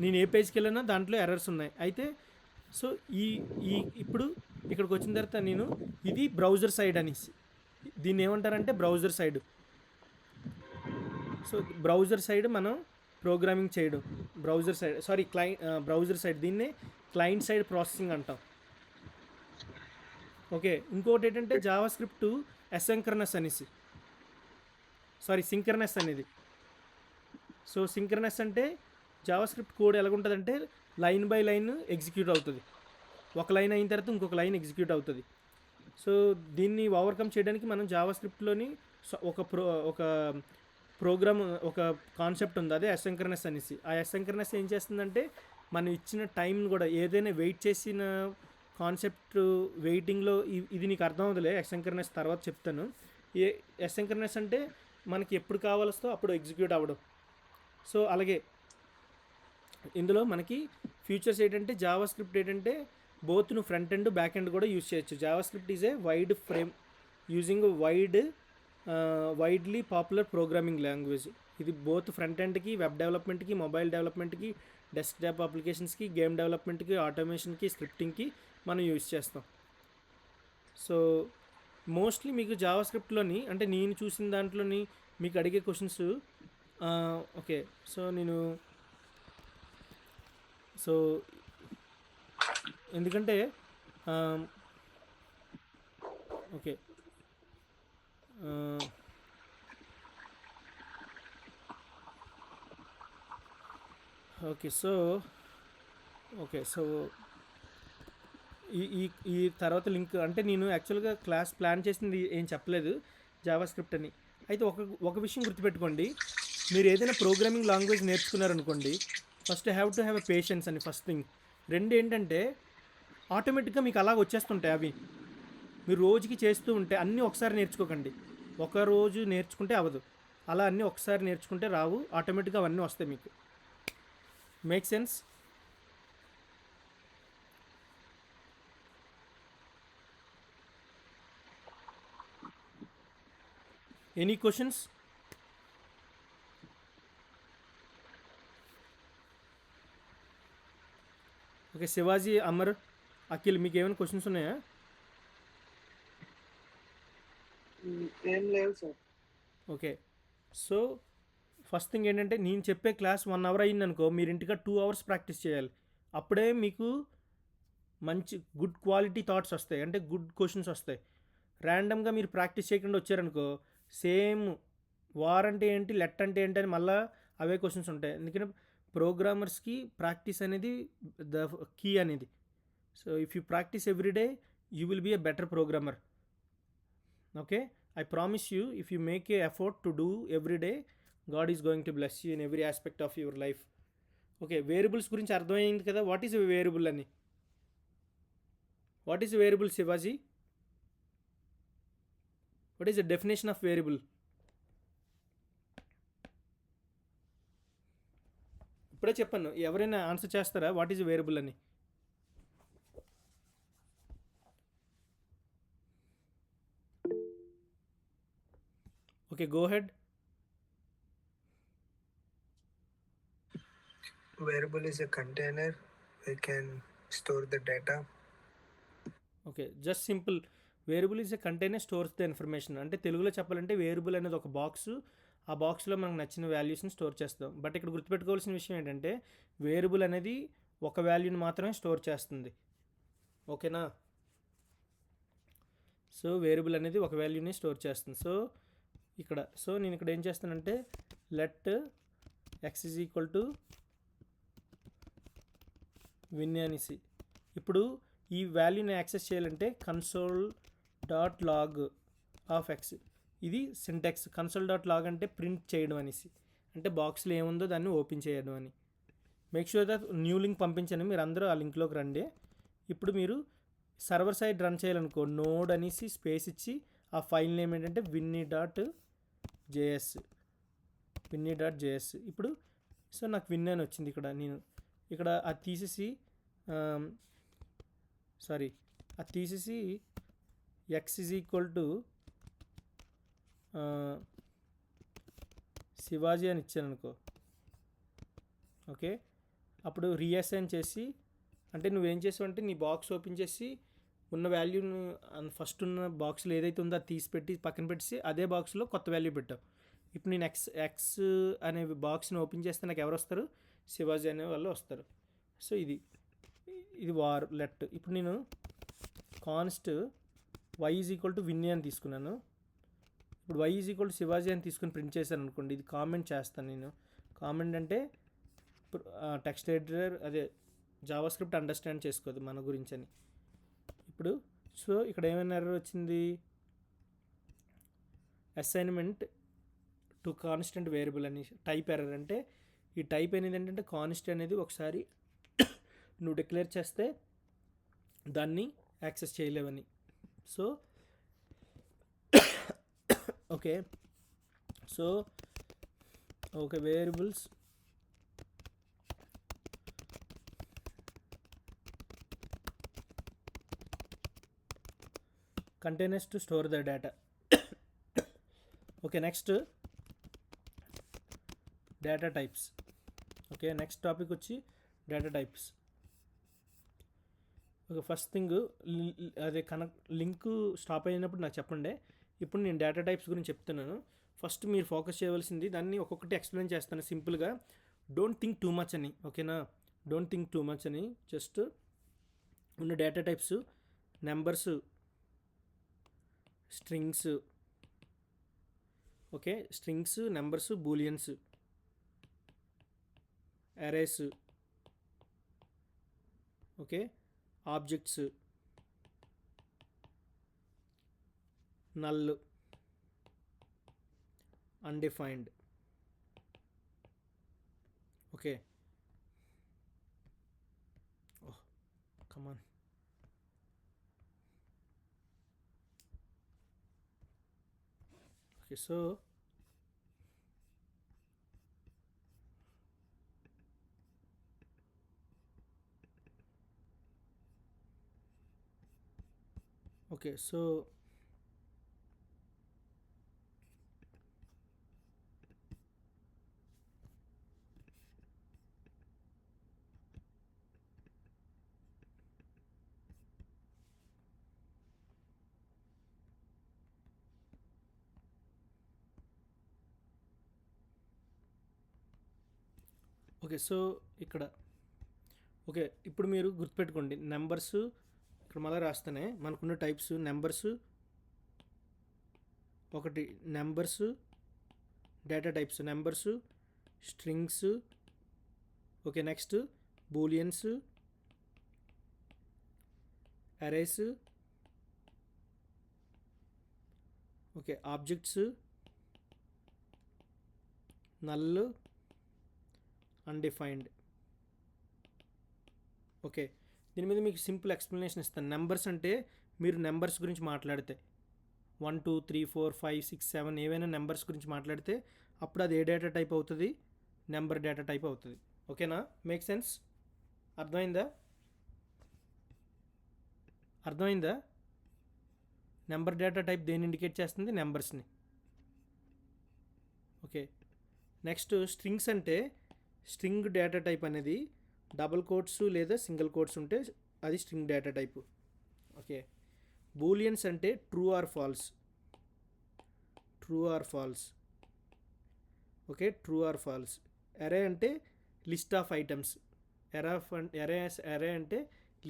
నేను ఏ పేజ్కి వెళ్ళినా దాంట్లో ఎర్రర్స్ ఉన్నాయి. అయితే సో ఇప్పుడు ఇక్కడికి వచ్చిన తర్వాత నేను ఇది బ్రౌజర్ సైడ్ అనేసి, దీన్ని ఏమంటారంటే browser side. So browser side మనం ప్రోగ్రామింగ్ చేయడం, బ్రౌజర్ సైడ్, దీన్నే క్లయింట్ సైడ్ ప్రాసెసింగ్ అంటాం. ఓకే. ఇంకోటి ఏంటంటే జావా స్క్రిప్ట్ సింక్రనస్ అనేది. సో సింక్రనస్ అంటే జావా స్క్రిప్ట్ కోడ్ ఎలాగుంటుందంటే లైన్ బై లైన్ ఎగ్జిక్యూట్ అవుతుంది. ఒక లైన్ అయిన తర్వాత ఇంకొక లైన్ ఎగ్జిక్యూట్ అవుతుంది. సో దీన్ని ఓవర్కమ్ చేయడానికి మనం జావా స్క్రిప్ట్లోని ఒక ప్రోగ్రామ్, ఒక కాన్సెప్ట్ ఉంది, అదే అసింక్రనస్ అనేసి. ఆ అసింక్రనస్ ఏం చేస్తుందంటే మనం ఇచ్చిన టైంని కూడా, ఏదైనా వెయిట్ చేసిన కాన్సెప్ట్ వెయిటింగ్లో ఇది నీకు అర్థం అవుతుందిలే, అసింక్రనస్ తర్వాత చెప్తాను. అసింక్రనస్ అంటే మనకి ఎప్పుడు కావాల్సో అప్పుడు ఎగ్జిక్యూట్ అవ్వడం. సో అలాగే ఇందులో మనకి ఫీచర్స్ ఏంటంటే జావా స్క్రిప్ట్ ఏంటంటే బోత్ నువ్వు ఫ్రంట్ ఎండ్ బ్యాక్ ఎండ్ కూడా యూజ్ చేయొచ్చు. Java script is A widely popular programming language. ఇది బోత్ ఫ్రంట్ ఎండ్కి, వెబ్ డెవలప్మెంట్కి, మొబైల్ డెవలప్మెంట్కి, డెస్క్టాప్ అప్లికేషన్స్కి, గేమ్ డెవలప్మెంట్కి, ఆటోమేషన్కి, స్క్రిప్టింగ్కి మనం యూజ్ చేస్తాం. సో మోస్ట్లీ మీకు జావా స్క్రిప్ట్లోని, అంటే నేను చూసిన దాంట్లోని మీకు అడిగే క్వశ్చన్స్, ఓకే. సో ఎందుకంటే ఓకే, సో ఈ తర్వాత లింక్ అంటే నేను యాక్చువల్గా క్లాస్ ప్లాన్ చేసింది ఏం చెప్పలేదు జావా స్క్రిప్ట్ అని. అయితే ఒక విషయం గుర్తుపెట్టుకోండి, మీరు ఏదైనా ప్రోగ్రామింగ్ లాంగ్వేజ్ నేర్చుకున్నారనుకోండి, first have to have a patience అని ఫస్ట్ థింగ్. రెండు ఏంటంటే ఆటోమేటిక్గా మీకు అలా వచ్చేస్తుంటాయి అవి, మీరు రోజుకి చేస్తూ ఉంటే. అన్నీ ఒకసారి నేర్చుకోకండి, ఒక రోజు నేర్చుకుంటే అవ్వదు, అలా అన్నీ ఒకసారి నేర్చుకుంటే రావు, ఆటోమేటిక్గా అవన్నీ వస్తాయి మీకు. Make sense? Any questions? Okay, Shivaji, Amar, Akhil, మీకు ఏమైనా క్వశ్చన్స్ ఉన్నాయా? ఏం లేవు sir. Okay. So first thing ఏంటంటే నేను చెప్పే క్లాస్ 1 అవర్ అయ్యిందనుకో, మీరు ఇంటిగా 2 అవర్స్ ప్రాక్టీస్ చేయాలి. అప్పుడే మీకు మంచి గుడ్ క్వాలిటీ థాట్స్ వస్తాయి, అంటే గుడ్ క్వశ్చన్స్ వస్తాయి. ర్యాండమ్గా మీరు ప్రాక్టీస్ చేయకుండా వచ్చారనుకో, సేమ్ వార్ అంటే ఏంటి, లెట్ అంటే ఏంటి అని మళ్ళీ అవే క్వశ్చన్స్ ఉంటాయి. ఎందుకంటే ప్రోగ్రామర్స్కి ప్రాక్టీస్ అనేది ద కీ అనేది. So if you practice every day, you will be a better programmer. Okay, I promise you, if you make a effort to do every day, God is going to bless you in every aspect of your life. Okay, variables గురించి అర్థమైంది కదా. What is variable అని? What is variable Shivaji? What is the definition of variable? ఇప్పుడే చెప్పాను, ఎవరైనా answer చేస్తారా what is variable అని? Okay, go head. Variable is a container. We can store the data. Okay, just simple. Variable is a container stores the information. అంటే తెలుగులో చెప్పాలంటే variable అనేది ఒక బాక్స్. ఆ బాక్స్లో మనకు నచ్చిన వాల్యూస్ని స్టోర్ చేస్తాం. బట్ ఇక్కడ గుర్తుపెట్టుకోవాల్సిన విషయం ఏంటంటే వేరియబుల్ అనేది ఒక వాల్యూని మాత్రమే స్టోర్ చేస్తుంది. ఓకేనా? సో వేరియబుల్ అనేది ఒక వాల్యూని స్టోర్ చేస్తుంది. సో నేను ఇక్కడ ఏం చేస్తానంటే let X is equal to win అనేసి, ఇప్పుడు ఈ వాల్యూని యాక్సెస్ చేయాలంటే console dot log of X. ఇది సింటాక్స్. కన్సోల్ డాట్ లాగ్ అంటే ప్రింట్ చేయడం అనేసి, అంటే బాక్స్లో ఏముందో దాన్ని ఓపెన్ చేయడం అని. Make sure that new link పంపించాను, మీరు అందరూ ఆ లింక్లోకి రండి. ఇప్పుడు మీరు సర్వర్ సైడ్ రన్ చేయాలనుకో, నోడ్ అనేసి స్పేస్ ఇచ్చి ఆ ఫైల్ నేమ్ ఏంటంటే విన్నీ డాట్ జేఎస్. ఇప్పుడు సో నాకు విన్ అని వచ్చింది. ఇక్కడ అది తీసేసి X is equal to Shivaji అని ఇచ్చాను అనుకో. ఓకే, అప్పుడు రీఅసైన్ చేసి, అంటే నువ్వేం చేసావు అంటే నీ బాక్స్ ఓపెన్ చేసి ఉన్న వాల్యూను ఫస్ట్ ఉన్న బాక్స్లో ఏదైతే ఉందో అది తీసి పెట్టి పక్కన పెట్టేసి అదే బాక్స్లో కొత్త వాల్యూ పెట్టావు. ఇప్పుడు నేను ఎక్స్ అనే బాక్స్ని ఓపెన్ చేస్తే నాకు ఎవరు వస్తారు? శివాజీ అనే వాళ్ళు వస్తారు. సో ఇది వార్ లెట్. ఇప్పుడు నేను const Y is equal to Vinny అని తీసుకున్నాను. ఇప్పుడు Y is equal to Shivaji అని తీసుకుని ప్రింట్ చేశాను అనుకోండి, ఇది కామెంట్ చేస్తాను నేను. కామెంట్ అంటే టెక్స్ట్ ఎడిటర్, అదే జావా స్క్రిప్ట్ అండర్స్టాండ్ చేసుకోదు మన గురించి అని. ఇప్పుడు సో ఇక్కడ ఏమైనా ఎర్రర్ వచ్చింది? అసైన్మెంట్ టు కాన్స్టెంట్ వేరియబుల్ అని టైప్ ఎర్రర్. అంటే ఈ టైప్ అనేది ఏంటంటే కాన్స్ట్ అనేది ఒకసారి నువ్వు డిక్లేర్ చేస్తే దాన్ని యాక్సెస్ చేయలేవని. So okay variables containers to store the data. Okay, next data types. Okay, next topic వచ్చి data types. Okay, first thing అదే లింక్ స్టాప్ అయినప్పుడు నాకు చెప్పండి. ఇప్పుడు నేను డేటా టైప్స్ గురించి చెప్తున్నాను. ఫస్ట్ మీరు ఫోకస్ చేయవలసింది, దాన్ని ఒక్కొక్కటి ఎక్స్ప్లెయిన్ చేస్తాను సింపుల్గా. డోంట్ థింక్ టూ మచ్ అని, ఓకేనా? డోంట్ థింక్ టూ మచ్ అని. జస్ట్ ఉన్న data types numbers, strings, okay, strings, numbers, booleans, arrays, okay, objects, null, undefined. Okay, oh come on. Okay, so okay so okay so ఇక్కడ okay, ఇప్పుడు మీరు గుర్తుపెట్టుకోండి, numbers ఇక్కడ మళ్ళీ రాస్తానే. మనకున్న టైప్స్ నెంబర్స్, ఒకటి numbers data types, numbers, strings, okay, next booleans, arrays, okay, objects, null, undefined. Okay, దీని మీద మీకు సింపుల్ ఎక్స్ప్లెనేషన్ ఇస్తాను. నెంబర్స్ అంటే మీరు నెంబర్స్ గురించి మాట్లాడితే 1 2 3 4 5 6 7 ఏవైనా నెంబర్స్ గురించి మాట్లాడితే అప్పుడు అది ఏ డేటా టైప్ అవుతుంది? నెంబర్ డేటా టైప్ అవుతుంది. ఓకేనా? Make sense? అర్థమైందా? అర్థమైందా? నెంబర్ డేటా టైప్ దేన్ని ఇండికేట్ చేస్తుంది? నెంబర్స్ని. ఓకే, నెక్స్ట్ స్ట్రింగ్స్ అంటే స్ట్రింగ్ డేటా టైప్ అనేది డబుల్ కోట్స్ లేదా సింగిల్ కోట్స్ ఉంటే అది string data type. Okay, booleans అంటే true or false. True or false. Okay, true or false. Array అంటే లిస్ట్ ఆఫ్ ఐటమ్స్. అరే అంటే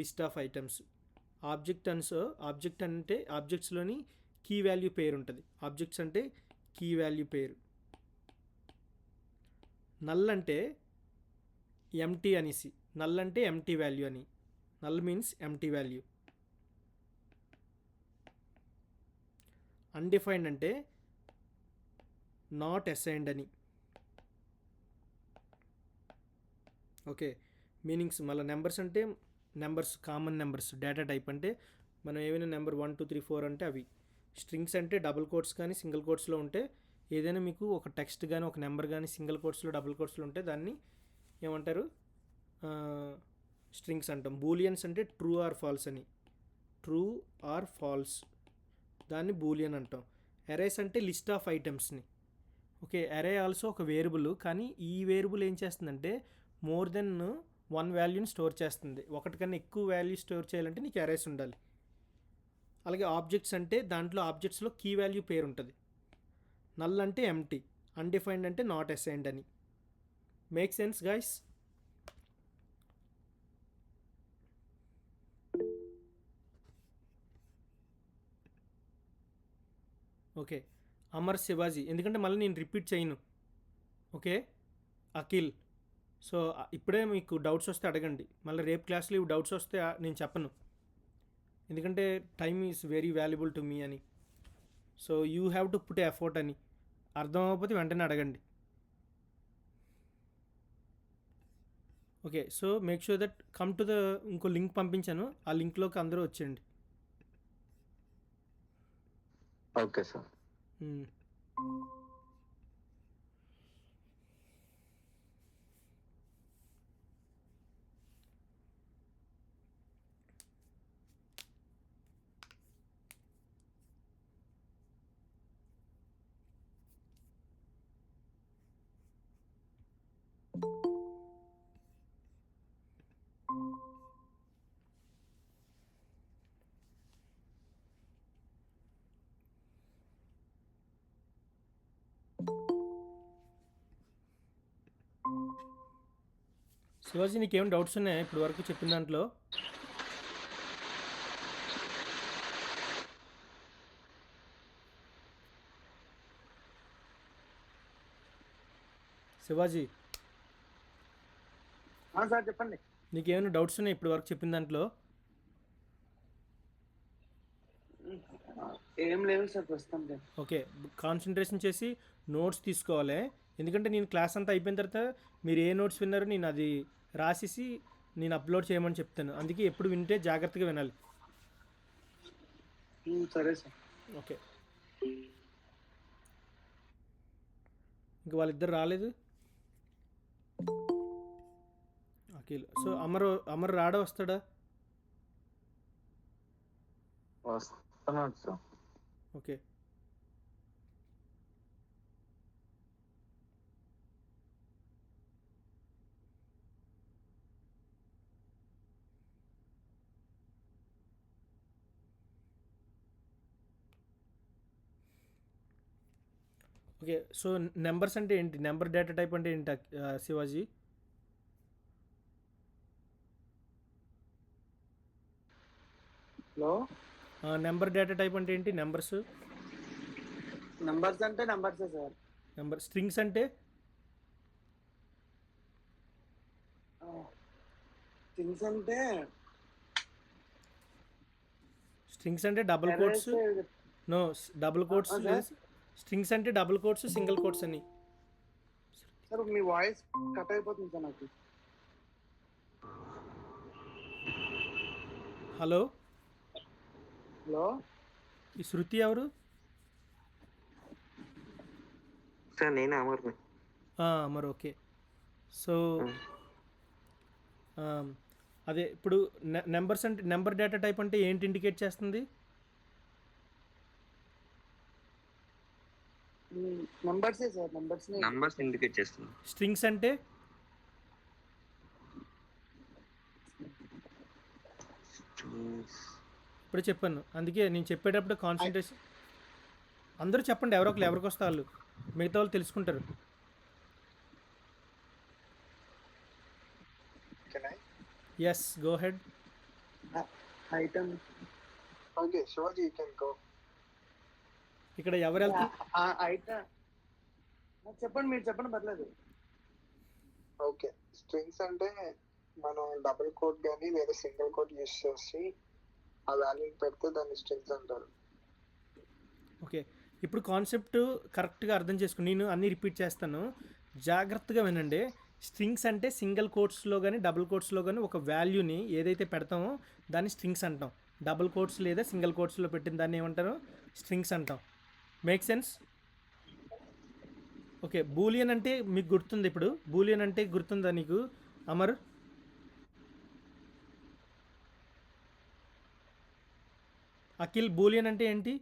లిస్ట్ ఆఫ్ ఐటమ్స్. ఆబ్జెక్ట్ అంటే ఆబ్జెక్ట్స్లోని కీ వాల్యూ పేరు ఉంటుంది. ఆబ్జెక్ట్స్ అంటే కీ వాల్యూ పేరు. నల్ అంటే ఎంటీ అనేసి. నల్ అంటే ఎంటీ వాల్యూ అని. Null means empty value. Undefined అంటే నాట్ అసైన్డ్ అని. ఓకే, మీనింగ్స్ మళ్ళీ నెంబర్స్ అంటే numbers, common numbers. Data type అంటే మనం ఏమైనా నెంబర్ 1 2 3 4 అంటే అవి. స్ట్రింగ్స్ అంటే డబుల్ కోట్స్ కానీ సింగిల్ కోట్స్లో ఉంటే ఏదైనా మీకు ఒక టెక్స్ట్ కానీ ఒక నెంబర్ కానీ సింగిల్ కోట్స్లో డబుల్ కోట్స్లో ఉంటే దాన్ని ఏమంటారు? స్ట్రింగ్స్ అంటాం. బూలియన్స్ అంటే ట్రూ ఆర్ ఫాల్స్ అని. ట్రూ ఆర్ ఫాల్స్, దాన్ని బూలియన్ అంటాం. అరేస్ అంటే లిస్ట్ ఆఫ్ ఐటమ్స్ని. ఓకే, అరే ఆల్సో ఒక వేరియబుల్, కానీ ఈ వేరియబుల్ ఏం చేస్తుందంటే మోర్ దెన్ 1 వాల్యూని స్టోర్ చేస్తుంది. ఒకటి కన్నా ఎక్కువ వాల్యూ స్టోర్ చేయాలంటే నీకు అరేస్ ఉండాలి. అలాగే ఆబ్జెక్ట్స్ అంటే దాంట్లో ఆబ్జెక్ట్స్లో కీ వాల్యూ పేరు ఉంటుంది. నల్ అంటే ఎంటీ, అన్డిఫైన్డ్ అంటే నాట్ అసైన్డ్ అని. Make sense guys? Okay, Amar Shivaji, ఎందుకంటే మళ్ళీ నేను రిపీట్ చేయను. ఓకే, అఖిల్. సో ఇప్పుడే మీకు డౌట్స్ వస్తే అడగండి. మళ్ళీ రేపు క్లాస్లో ఇవి డౌట్స్ వస్తే నేను చెప్పను, ఎందుకంటే time is very valuable to me అని. So you have to put effort అని. అర్థం అవ్వకపోతే వెంటనే అడగండి. Okay, so make sure that come to the ఇంకో లింక్ పంపించాను, ఆ లింక్లోకి అందరూ వచ్చేయండి. Okay sir. శివాజీ, నీకేం డౌట్స్ ఉన్నాయా ఇప్పుడు వరకు చెప్పిన దాంట్లో? శివాజీ, సార్ చెప్పండి. నీకేమైనా డౌట్స్ ఉన్నాయి ఇప్పుడు వరకు చెప్పిన దాంట్లో? ఏం లేదు సార్ ప్రస్తుతం. ఓకే, కాన్సన్ట్రేషన్ చేసి నోట్స్ తీసుకోవాలి. ఎందుకంటే నేను క్లాస్ అంతా అయిపోయిన తర్వాత మీరు ఏ నోట్స్ విన్నారో నేను అది రాసేసి నేను అప్లోడ్ చేయమని చెప్తాను. అందుకే ఎప్పుడు వింటే జాగ్రత్తగా వినాలి. సరే సార్. ఓకే, ఇంక వాళ్ళిద్దరు రాలేదు. అఖిల్. సో అమర్ రాడా వస్తాడా? వస్తున్నాడు sir. Okay, okay. So numbers అంటే ఏంటి? నెంబర్ డేటా టైప్ అంటే ఏంటి Shivaji? Hello, number data type అంటే ఏంటి? నెంబర్స్ అంటే నంబర్సే సార్. నెంబర్. స్ట్రింగ్స్ అంటే? థింగ్స్ అంటే స్ట్రింగ్స్ అంటే double Errors quotes, no double quotes sir. లేదు. స్ట్రింగ్స్ అంటే డబుల్ కోట్స్, సింగిల్ కోట్స్ అని. సార్ మీ వాయిస్ కట్ అయిపోతుంది సార్ నాకు. హలో, హలో ఈ శృతి ఎవరు? సార్ నేనే అమర్ని. మరి ఓకే. సో అదే ఇప్పుడు నెంబర్స్ అంటే నెంబర్ డేటా టైప్ అంటే ఏంటి ఇండికేట్ చేస్తుంది? నంబర్సే సార్, నంబర్స్ ఇండికేట్ చేస్తుంది. స్ట్రింగ్స్ అంటే ఇప్పుడు చెప్పాను, అందుకే నేను చెప్పేటప్పుడు కాన్సన్ట్రేషన్. అందరూ చెప్పండి, ఎవరో ఒకరు ఎవరికి వస్తే వాళ్ళు, మిగతా వాళ్ళు తెలుసుకుంటారు. Can I? Yes, go ahead. Item Okay, Shivaji, you can go. ఇక్కడ ఎవరు వెళ్తారు? ఐటమ్ చెప్పండి, మీరు చెప్పండి పర్లేదు. ఓకే, స్ట్రింగ్స్ అంటే మనం డబుల్ కోట్ కానీ లేదా సింగిల్ కోట్ యూస్ చేసి ఆ వాల్యూని పెడితే దాన్ని స్ట్రింగ్స్ అంటారు. ఓకే, ఇప్పుడు కాన్సెప్ట్ కరెక్ట్గా అర్థం చేసుకుని నేను అన్నీ రిపీట్ చేస్తాను, జాగ్రత్తగా వినండి. స్ట్రింగ్స్ అంటే సింగిల్ కోట్స్లో కానీ డబుల్ కోట్స్లో కానీ ఒక వాల్యూని ఏదైతే పెడతామో దాన్ని స్ట్రింగ్స్ అంటాం. డబుల్ కోట్స్ లేదా సింగిల్ కోట్స్లో పెట్టిన దాన్ని ఏమంటారు? స్ట్రింగ్స్ అంటాం. Make sense? ఓకే, బూలియన్ అంటే మీకు గుర్తుంది, ఇప్పుడు బూలియన్ అంటే గుర్తుందా నీకు అమర్? అఖిల్, బూలియన్ అంటే ఏంటి?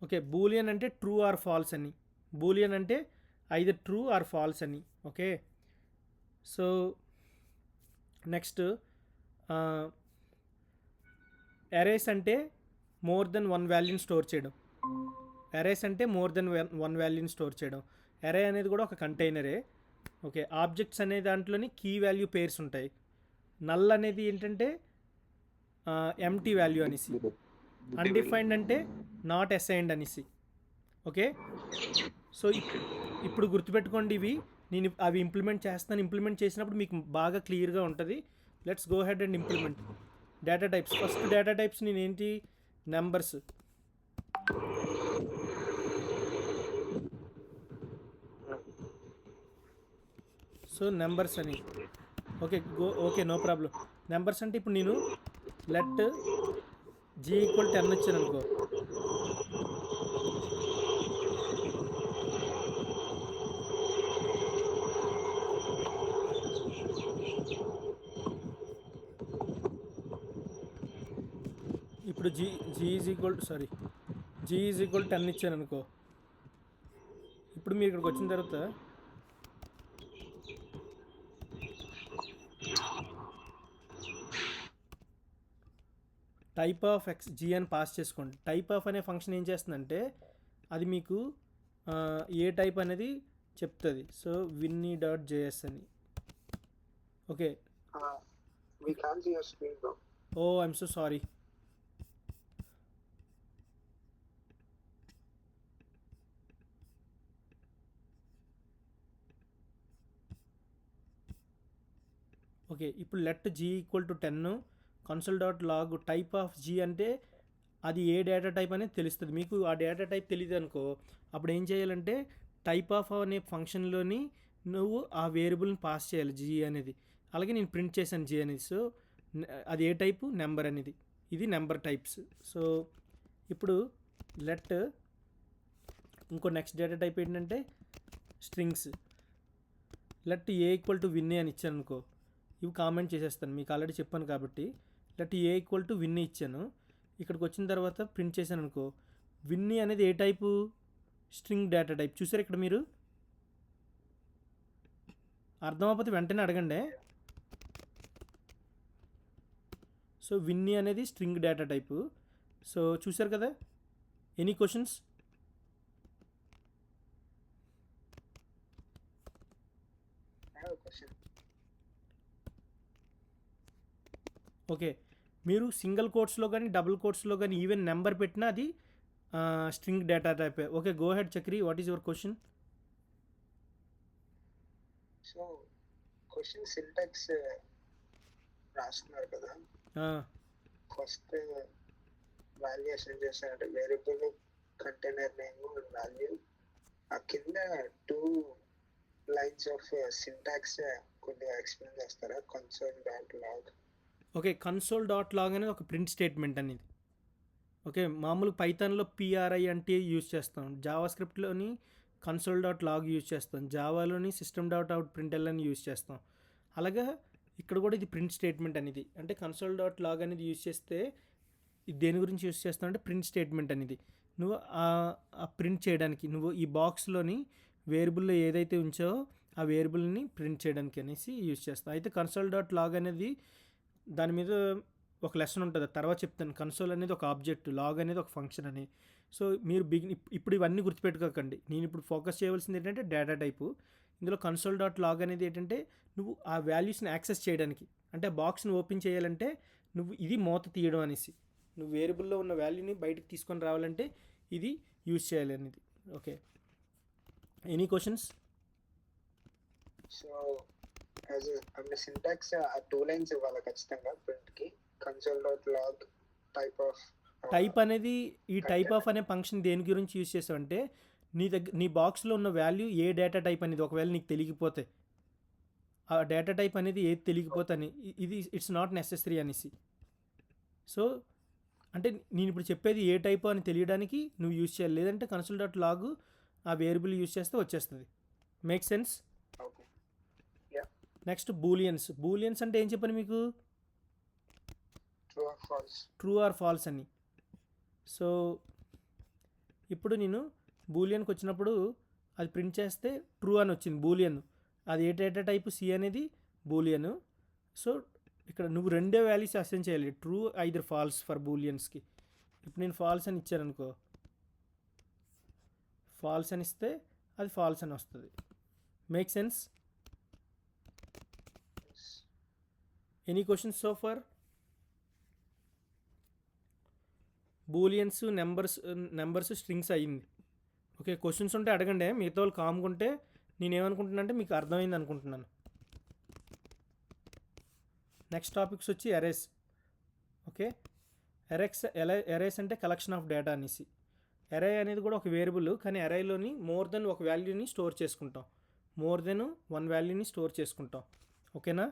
ఓకే, బూలియన్ అంటే ట్రూ ఆర్ ఫాల్స్ అని. బూలియన్ అంటే ఐదర్ ట్రూ ఆర్ ఫాల్స్ అని. ఓకే, సో నెక్స్ట్ అరేస్ అంటే మోర్ దెన్ వన్ వాల్యూని స్టోర్ చేయడం. అరేస్ అంటే మోర్ దెన్ వన్ వాల్యూని స్టోర్ చేయడం. అరే అనేది కూడా ఒక కంటైనరే. ఓకే, ఆబ్జెక్ట్స్ అనే దాంట్లోని కీ వాల్యూ పేర్స్ ఉంటాయి. నల్ అనేది ఏంటంటే ఎంటీ వాల్యూ అనేసి. అన్డిఫైన్డ్ అంటే నాట్ అసైన్డ్ అనేసి. ఓకే, సో ఇప్పుడు గుర్తుపెట్టుకోండి, ఇవి నేను అవి ఇంప్లిమెంట్ చేస్తాను. ఇంప్లిమెంట్ చేసినప్పుడు మీకు బాగా క్లియర్గా ఉంటుంది. Let's go ahead and implement. Data types, first data types నేను ఏంటి? నెంబర్స్. సో నెంబర్స్ అని. Okay, no problem. నెంబర్స్ అంటే ఇప్పుడు నేను లెట్ జీ ఈక్వల్ 10 ఇచ్చాను అనుకో, ఇప్పుడు జీ ఈజ్ ఈక్వల్ 10 ఇచ్చాను అనుకో. ఇప్పుడు మీరు ఇక్కడికి వచ్చిన తర్వాత టైప్ ఆఫ్ ఎక్స్ జీ అని పాస్ చేసుకోండి. టైప్ ఆఫ్ అనే ఫంక్షన్ ఏం చేస్తుందంటే అది మీకు ఏ టైప్ అనేది చెప్తుంది. సో విన్నీ డాట్ జేఎస్ అని. Okay, We can't see your screen though. Oh I'm so sorry. Okay, ఇప్పుడు let g equal to 10 console dot log type of g అంటే అది ఏ డేటా టైప్ అనేది తెలుస్తుంది. మీకు ఆ డేటా టైప్ తెలియదు అనుకో, అప్పుడు ఏం చేయాలంటే టైప్ ఆఫ్ అనే ఫంక్షన్లోని నువ్వు ఆ వేరియబుల్ని పాస్ చేయాలి, జీ అనేది. అలాగే నేను ప్రింట్ చేశాను జీ అనేది. సో అది ఏ టైపు? నెంబర్ అనేది. ఇది నెంబర్ టైప్స్. సో ఇప్పుడు లెట్ ఇంకో నెక్స్ట్ డేటా టైప్ ఏంటంటే strings. Let a equal to Vinny అని ఇచ్చాను అనుకో, ఇవి కామెంట్ చేసేస్తాను, మీకు ఆల్రెడీ చెప్పాను కాబట్టి. Let a equal to Vinny ఇచ్చాను. ఇక్కడికి వచ్చిన తర్వాత ప్రింట్ చేశాను అనుకో, విన్నీ అనేది ఏ టైపు? String data type. చూసారు ఇక్కడ మీరు? అర్థం అవ్వకపోతే వెంటనే అడగండి. సో విన్నీ అనేది స్ట్రింగ్ డేటా టైపు. సో చూసారు కదా? Any questions? I have a question. Okay, మీరు సింగిల్ కోట్స్లో కానీ డబుల్ కోట్స్లో కానీ ఈవెన్ నెంబర్ పెట్టినా అది string data type. Okay, go ahead Chakri, what is your question? So question syntax రాస్తున్నారు కదా, ఆ, ఫస్ట్ వాల్యుయేషన్ చేశారంటే వేరియబుల్ కంటైనర్ నేమ్ వాల్యూ, ఆ కింద 2 లైన్స్ ఆఫ్ సింటాక్స్ కొద్దిగా ఎక్స్ప్లెయిన్ చేస్తారా? console.log. Okay. Console dot log అనేది ఒక ప్రింట్ స్టేట్మెంట్ అనేది. ఓకే. మామూలు పైథాన్లో పిఆర్ఐ అంటే యూజ్ చేస్తాం, జావా స్క్రిప్ట్లోని కన్సోల్ డాట్ లాగ్ యూజ్ చేస్తాం, జావాలోని సిస్టమ్ డాట్ అవుట్ ప్రింట్ఎల్ అని యూజ్ చేస్తాం. అలాగా ఇక్కడ కూడా ఇది ప్రింట్ స్టేట్మెంట్ అనేది. అంటే కన్సోల్ డాట్ లాగ్ అనేది యూజ్ చేస్తే ఇది దేని గురించి యూజ్ చేస్తాం అంటే ప్రింట్ స్టేట్మెంట్ అనేది. నువ్వు ఆ ప్రింట్ చేయడానికి, నువ్వు ఈ బాక్స్లోని వేరియబుల్లో ఏదైతే ఉంచావో ఆ వేరియబుల్ని ప్రింట్ చేయడానికి అనేసి యూజ్ చేస్తాం. అయితే కన్సోల్ డాట్ లాగ్ అనేది దాని మీద ఒక లెసన్ ఉంటుంది, తర్వాత చెప్తాను. కన్సోల్ అనేది ఒక ఆబ్జెక్ట్, లాగ్ అనేది ఒక ఫంక్షన్ అని. సో మీరు ఇప్పుడు ఇవన్నీ గుర్తుపెట్టుకోకండి. నేను ఇప్పుడు ఫోకస్ చేయవలసింది ఏంటంటే డేటా టైపు. ఇందులో కన్సోల్ డాట్ లాగ్ అనేది ఏంటంటే నువ్వు ఆ వాల్యూస్ని యాక్సెస్ చేయడానికి, అంటే బాక్స్ని ఓపెన్ చేయాలంటే నువ్వు ఇది మూత తీయడం అనేసి, నువ్వు వేరియబుల్లో ఉన్న వాల్యూని బయటకు తీసుకొని రావాలంటే ఇది యూజ్ చేయాలి అనేది. Okay, any questions? So as అంటే సింటాక్స్ ఆ 2 లైన్స్ ఇవ్వాలి ఖచ్చితంగా ప్రింట్ కి. console.log టైప్ అనేది, ఈ టైప్ ఆఫ్ అనే ఫంక్షన్ దేని గురించి యూజ్ చేసావంటే నీ బాక్స్లో ఉన్న వాల్యూ ఏ డేటా టైప్ అనేది ఒకవేళ నీకు తెలియకపోతే, ఆ డేటా టైప్ అనేది ఏది తెలియకపోతే అని, ఇది ఇట్స్ నాట్ నెసెసరీ అనేసి. సో అంటే నేను ఇప్పుడు చెప్పేది ఏ టైప్ అని తెలియడానికి నువ్వు యూజ్ చేయాలి, లేదంటే కన్సోల్ డాట్ లాగ్ ఆ వేరియబుల్ యూజ్ చేస్తే వచ్చేస్తుంది. Make sense? నెక్స్ట్ బూలియన్స్ అంటే ఏం చెప్పాను మీకు? ట్రూ ఆర్ ఫాల్స్ అని. సో ఇప్పుడు నేను బూలియన్కి వచ్చినప్పుడు అది ప్రింట్ చేస్తే ట్రూ అని వచ్చింది బూలియన్. అది ఏ డేటా టైపు? సి అనేది బూలియన్. సో ఇక్కడ నువ్వు 2 వాల్యూస్ అసైన్ చేయాలి, ట్రూ ఐదర్ ఫాల్స్ ఫర్ బూలియన్స్కి. ఇప్పుడు నేను ఫాల్స్ అని ఇచ్చాను అనుకో, ఫాల్స్ అని ఇస్తే అది ఫాల్స్ అని వస్తుంది. Make sense? Any questions so far? Booleans, numbers, strings అయ్యింది. ఓకే, క్వశ్చన్స్ ఉంటే అడగండి. మిగతా వాళ్ళు కామ్గా ఉంటే నేనేమనుకుంటున్నా అంటే మీకు అర్థమైంది అనుకుంటున్నాను. నెక్స్ట్ టాపిక్స్ వచ్చి ఎరేస్. ఓకే, ఎరేస్ అంటే కలెక్షన్ ఆఫ్ డేటా అనేసి. ఎరే అనేది కూడా ఒక వేరియబుల్, కానీ ఎరేలోని మోర్ దెన్ ఒక వాల్యూని స్టోర్ చేసుకుంటాం, మోర్ దెన్ 1 వాల్యూని స్టోర్ చేసుకుంటాం. ఓకేనా?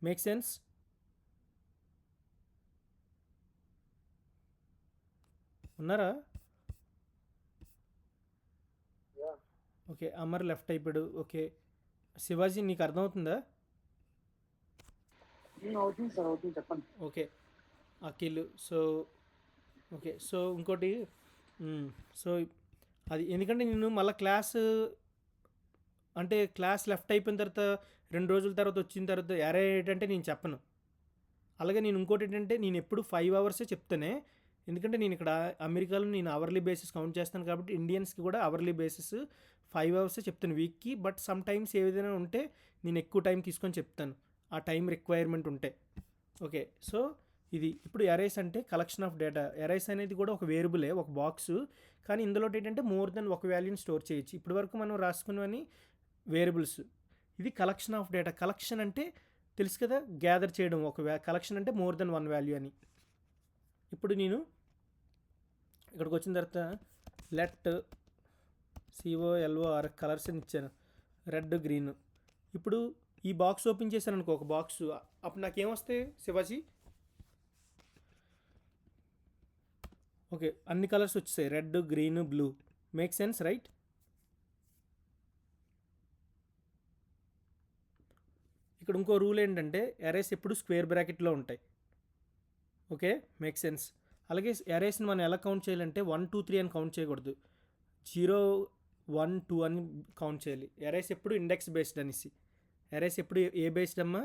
Make sense? ఉన్నారా? ఓకే, అమర్ లెఫ్ట్ అయిపోయాడు. ఓకే, శివాజీ నీకు అర్థమవుతుందా? అవుతుంది సార్, అవుతుంది, చెప్పండి. Okay, Akhil. So okay, so ఇంకోటి, సో అది ఎందుకంటే నేను మళ్ళీ క్లాస్ లెఫ్ట్ అయిపోయిన తర్వాత 2 రోజుల తర్వాత వచ్చిన తర్వాత ఎరే ఏంటంటే నేను చెప్పను. అలాగే నేను ఇంకోటి ఏంటంటే నేను ఎప్పుడు 5 అవర్సే చెప్తానే, ఎందుకంటే నేను ఇక్కడ అమెరికాలో నేను అవర్లీ బేసిస్ కౌంట్ చేస్తాను కాబట్టి ఇండియన్స్కి కూడా అవర్లీ బేసిస్ 5 అవర్సే చెప్తాను వీక్కి. బట్ సమ్ టైమ్స్ ఏదైనా ఉంటే నేను ఎక్కువ టైం తీసుకొని చెప్తాను, ఆ టైం రిక్వైర్మెంట్ ఉంటే. ఓకే, సో ఇది ఇప్పుడు ఎరేస్ అంటే కలెక్షన్ ఆఫ్ డేటా. ఎరేస్ అనేది కూడా ఒక వేరియబులే, ఒక బాక్స్, కానీ ఇందులో ఏంటంటే మోర్ దెన్ ఒక వాల్యూని స్టోర్ చేయొచ్చు. ఇప్పటి వరకు మనం రాసుకున్నవని వేరియబుల్స్, ఇది కలెక్షన్ ఆఫ్ డేటా. కలెక్షన్ అంటే తెలుసు కదా, గ్యాదర్ చేయడం. కలెక్షన్ అంటే మోర్ దెన్ 1 వాల్యూ అని. ఇప్పుడు నేను ఇక్కడికి వచ్చిన తర్వాత లెట్ COLOR కలర్స్ అని ఇచ్చాను, రెడ్, గ్రీన్. ఇప్పుడు ఈ బాక్స్ ఓపెన్ చేశాను అనుకో, ఒక బాక్స్, అప్పుడు నాకేమొస్తాయి శివాజీ? ఓకే, అన్ని కలర్స్ వచ్చేసాయి, red, green, blue. Make sense, right? ఇక్కడ ఇంకో రూల్ ఏంటంటే ఎరేస్ ఎప్పుడు స్క్వేర్ బ్రాకెట్లో ఉంటాయి. Okay, make sense? అలాగే ఎరేస్ని మనం ఎలా కౌంట్ చేయాలంటే 1 2 3 అని కౌంట్ చేయకూడదు, 0 1 2 అని కౌంట్ చేయాలి. ఎరేస్ ఎప్పుడు ఇండెక్స్ బేస్డ్ అనేసి. ఎరేస్ ఎప్పుడు ఏ బేస్డ్ అమ్మా?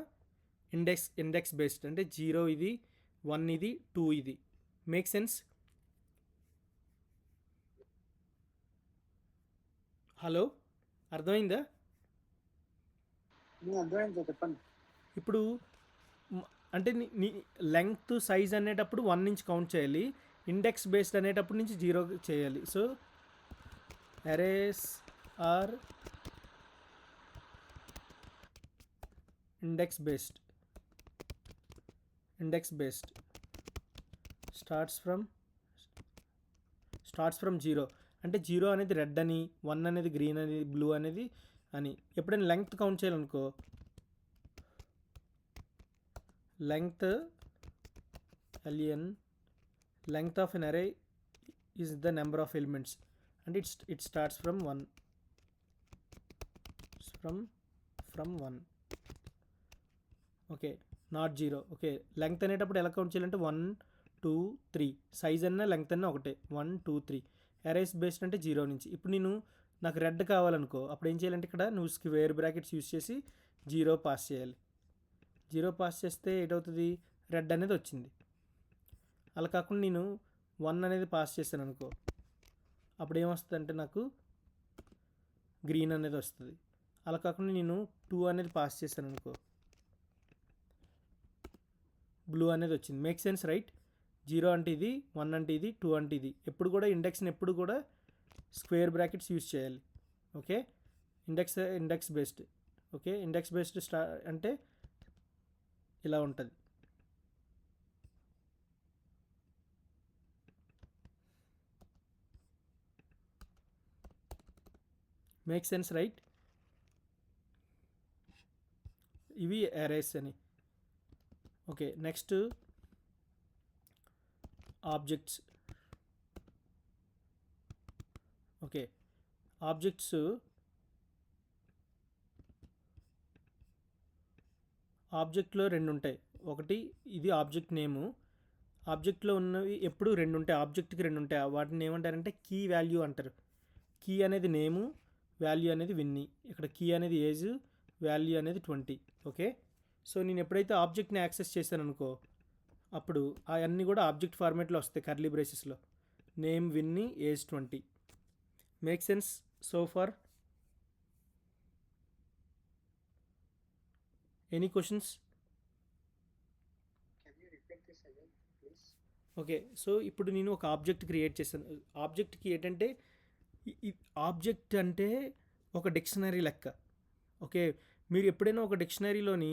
Index based. అంటే 0 ఇది, 1 ఇది, 2 ఇది. Make sense? హలో, అర్థమైందా? అర్థమైంది సార్, చెప్పండి. ఇప్పుడు అంటే నీ లెంగ్త్, సైజ్ అనేటప్పుడు 1 నుంచి కౌంట్ చేయాలి, ఇండెక్స్ బేస్డ్ అనేటప్పుడు నుంచి 0 చేయాలి. So arrays are index based starts from zero అంటే జీరో అనేది రెడ్ అని, 1 అనేది గ్రీన్ అని, బ్లూ అనేది అని. ఎప్పుడైనా లెంగ్త్ కౌంట్ చేయాలనుకో, length length of an array is the number of elements and it starts from 1 okay, not zero. Okay, length అనేటప్పుడు ఎలా కౌంట్ చేయాలంటే 1 2 3, సైజ్ అన్నా లెంగ్త్ అన్నా ఒకటే, 1 2 3. అరేస్ బేస్డ్ అంటే 0 నుంచి. ఇప్పుడు నాకు రెడ్ కావాలనుకో, అప్పుడు ఏం చేయాలంటే ఇక్కడ నువ్వు స్క్వేర్ బ్రాకెట్స్ యూస్ చేసి 0 పాస్ చేయాలి. 0 పాస్ చేస్తే ఏటవుతుంది, రెడ్ అనేది వచ్చింది. అలా కాకుండా నేను 1 అనేది పాస్ చేశాను అనుకో, అప్పుడు ఏమొస్తుంది అంటే నాకు గ్రీన్ అనేది వస్తుంది. అలా కాకుండా నేను 2 అనేది పాస్ చేశాను అనుకో, బ్లూ అనేది వచ్చింది. Make sense right? 0 అంటే ఇది, 1 అంటే ఇది, 2 అంటే ఇది. ఎప్పుడు కూడా ఇండెక్స్ని ఎప్పుడు కూడా స్క్వేర్ బ్రాకెట్స్ యూస్ చేయాలి. Okay, index based. Okay, index based అంటే ఇలా ఉంటుంది. Make sense right? ఇవి అరేస్ అని. Okay, next objects. ఓకే, ఆబ్జెక్ట్లో 2 ఉంటాయి. ఒకటి ఇది ఆబ్జెక్ట్ నేము. ఆబ్జెక్ట్లో ఉన్నవి ఎప్పుడు 2 ఉంటాయి, ఆబ్జెక్ట్కి 2 ఉంటాయి. వాటిని ఏమంటారంటే కీ వాల్యూ అంటారు. కీ అనేది నేము, వాల్యూ అనేది విన్నీ. ఇక్కడ కీ అనేది ఏజ్, వాల్యూ అనేది 20. ఓకే, సో నేను ఎప్పుడైతే ఆబ్జెక్ట్ని యాక్సెస్ చేశాను అనుకో, అప్పుడు అవన్నీ కూడా ఆబ్జెక్ట్ ఫార్మేట్లో వస్తాయి కర్లీ బ్రేసెస్లో. Name Vinni, age 20. Make sense so far? Any questions? Okay, so ఇప్పుడు నేను ఒక ఆబ్జెక్ట్ క్రియేట్ చేశాను. ఆబ్జెక్ట్కి ఏంటంటే ఆబ్జెక్ట్ అంటే ఒక డిక్షనరీ లెక్క. ఓకే, మీరు ఎప్పుడైనా ఒక డిక్షనరీలోని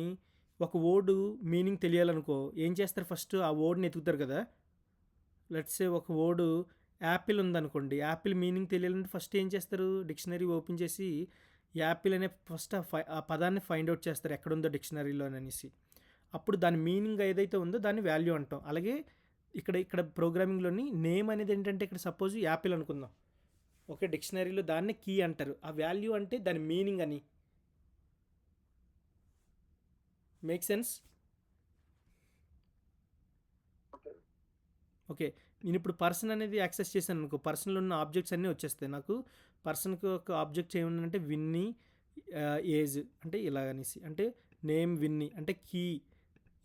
ఒక వర్డ్ మీనింగ్ తెలియాలనుకో ఏం చేస్తారు, ఫస్ట్ ఆ వర్డ్ని ఎతుకుతారు కదా. లెట్స్ సే ఒక వర్డ్ యాపిల్ ఉందనుకోండి, యాపిల్ మీనింగ్ తెలియాలంటే ఫస్ట్ ఏం చేస్తారు, డిక్షనరీ ఓపెన్ చేసి యాపిల్ అనే ఫస్ట్ ఆ పదాన్ని ఫైండ్ అవుట్ చేస్తారు ఎక్కడుందో డిక్షనరీలో అనేసి. అప్పుడు దాని మీనింగ్ ఏదైతే ఉందో దాన్ని వాల్యూ అంటాం. అలాగే ఇక్కడ ప్రోగ్రామింగ్లోని నేమ్ అనేది ఏంటంటే, ఇక్కడ సపోజ్ యాపిల్ అనుకుందాం. ఓకే, డిక్షనరీలో దాన్ని కీ అంటారు. ఆ వాల్యూ అంటే దాని మీనింగ్ అని. Make sense? ఓకే, నేను ఇప్పుడు పర్సన్ అనేది యాక్సెస్ చేశాను అనుకో, పర్సన్లో ఉన్న ఆబ్జెక్ట్స్ అన్నీ వచ్చేస్తాయి నాకు. పర్సన్కి ఒక ఆబ్జెక్ట్స్ ఏముందంటే విన్నీ, ఏజ్ అంటే ఇలా అనేసి, అంటే నేమ్ విన్నీ అంటే కీ.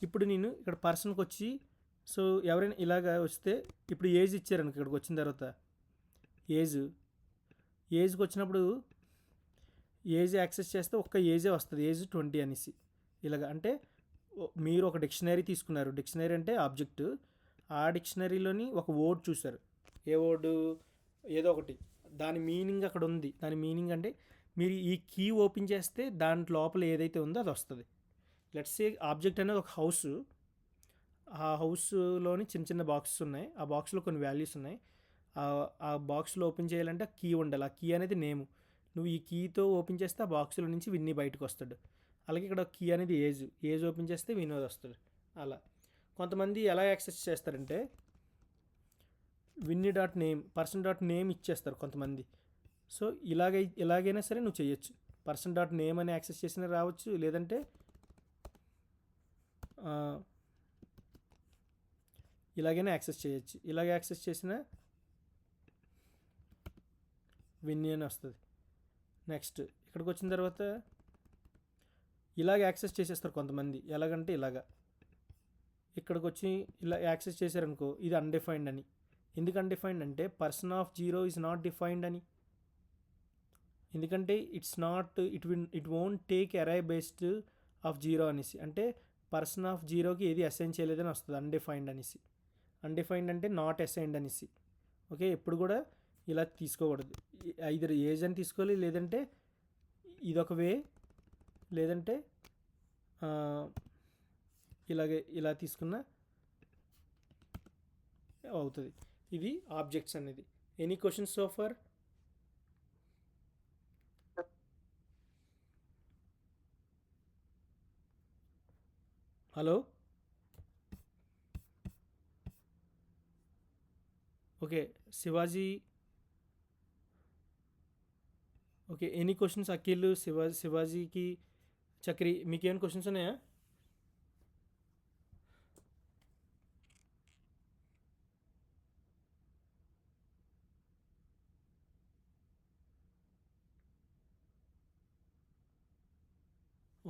ఇప్పుడు నేను ఇక్కడ పర్సన్కి వచ్చి, సో ఎవరైనా ఇలాగా వస్తే ఇప్పుడు ఏజ్ ఇచ్చారనుకో, ఇక్కడికి వచ్చిన తర్వాత ఏజ్కి వచ్చినప్పుడు ఏజ్ యాక్సెస్ చేస్తే ఒక్క ఏజే వస్తుంది, ఏజ్ 20 అనేసి. ఇలాగ అంటే మీరు ఒక డిక్షనరీ తీసుకున్నారు, డిక్షనరీ అంటే ఆబ్జెక్ట్. ఆ డిక్షనరీలోని ఒక వర్డ్ చూసారు, ఏ వర్డు ఏదో ఒకటి, దాని మీనింగ్ అక్కడ ఉంది. దాని మీనింగ్ అంటే మీరు ఈ కీ ఓపెన్ చేస్తే దాంట్ లోపల ఏదైతే ఉందో అది వస్తుంది. లెట్స్ సే ఆబ్జెక్ట్ అనేది ఒక హౌస్. ఆ హౌస్లోని చిన్న చిన్న బాక్సెస్ ఉన్నాయి, ఆ బాక్స్లో కొన్ని వాల్యూస్ ఉన్నాయి. ఆ బాక్స్లో ఓపెన్ చేయాలంటే కీ ఉండాలి. ఆ కీ అనేది నేము. నువ్వు ఈ కీతో ఓపెన్ చేస్తే ఆ బాక్స్లో నుంచి విన్నీ బయటకు వస్తాడు. అలాగే ఇక్కడ కీ అనేది ఏజ్ ఓపెన్ చేస్తే వినోద్ వస్తాడు. అలా కొంతమంది ఎలా యాక్సెస్ చేస్తారంటే Vinny dot name, person dot name ఇచ్చేస్తారు కొంతమంది. సో ఇలాగైనా సరే నువ్వు చేయొచ్చు. పర్సన్ డాట్ నేమ్ అని యాక్సెస్ చేసినా రావచ్చు, లేదంటే ఇలాగైనా యాక్సెస్ చేయొచ్చు. ఇలాగ యాక్సెస్ చేసిన విన్నీ అని వస్తుంది. నెక్స్ట్ ఇక్కడికి వచ్చిన తర్వాత ఇలాగ యాక్సెస్ చేసేస్తారు కొంతమంది. ఎలాగంటే ఇలాగా ఇక్కడికి వచ్చి ఇలా యాక్సెస్ చేశారనుకో, ఇది అన్డిఫైన్డ్ అని. ఎందుకు అన్డిఫైన్డ్ అంటే person of 0 is not defined అని. ఎందుకంటే ఇట్ వోంట్ టేక్ అరే బేస్డ్ ఆఫ్ 0 అనేసి. అంటే పర్సన్ ఆఫ్ 0కి ఏది అసైన్ చేయలేదని వస్తుంది అన్డిఫైన్డ్ అనేసి. అన్డిఫైన్డ్ అంటే నాట్ అసైన్డ్ అనేసి. ఓకే, ఎప్పుడు కూడా ఇలా తీసుకోకూడదు. ఐదర్ ఏజ్ అని తీసుకోవాలి, లేదంటే ఇదొక వే, లేదంటే ఇలాగే ఇలా తీసుకున్న అవుతుంది. ఇది ఆబ్జెక్ట్స్ అనేది. Any questions so far? Hello, okay Shivaji, okay any questions Akhil, శివాజీకి, చక్రి, మీకేమైనా క్వశ్చన్స్ ఉన్నాయా?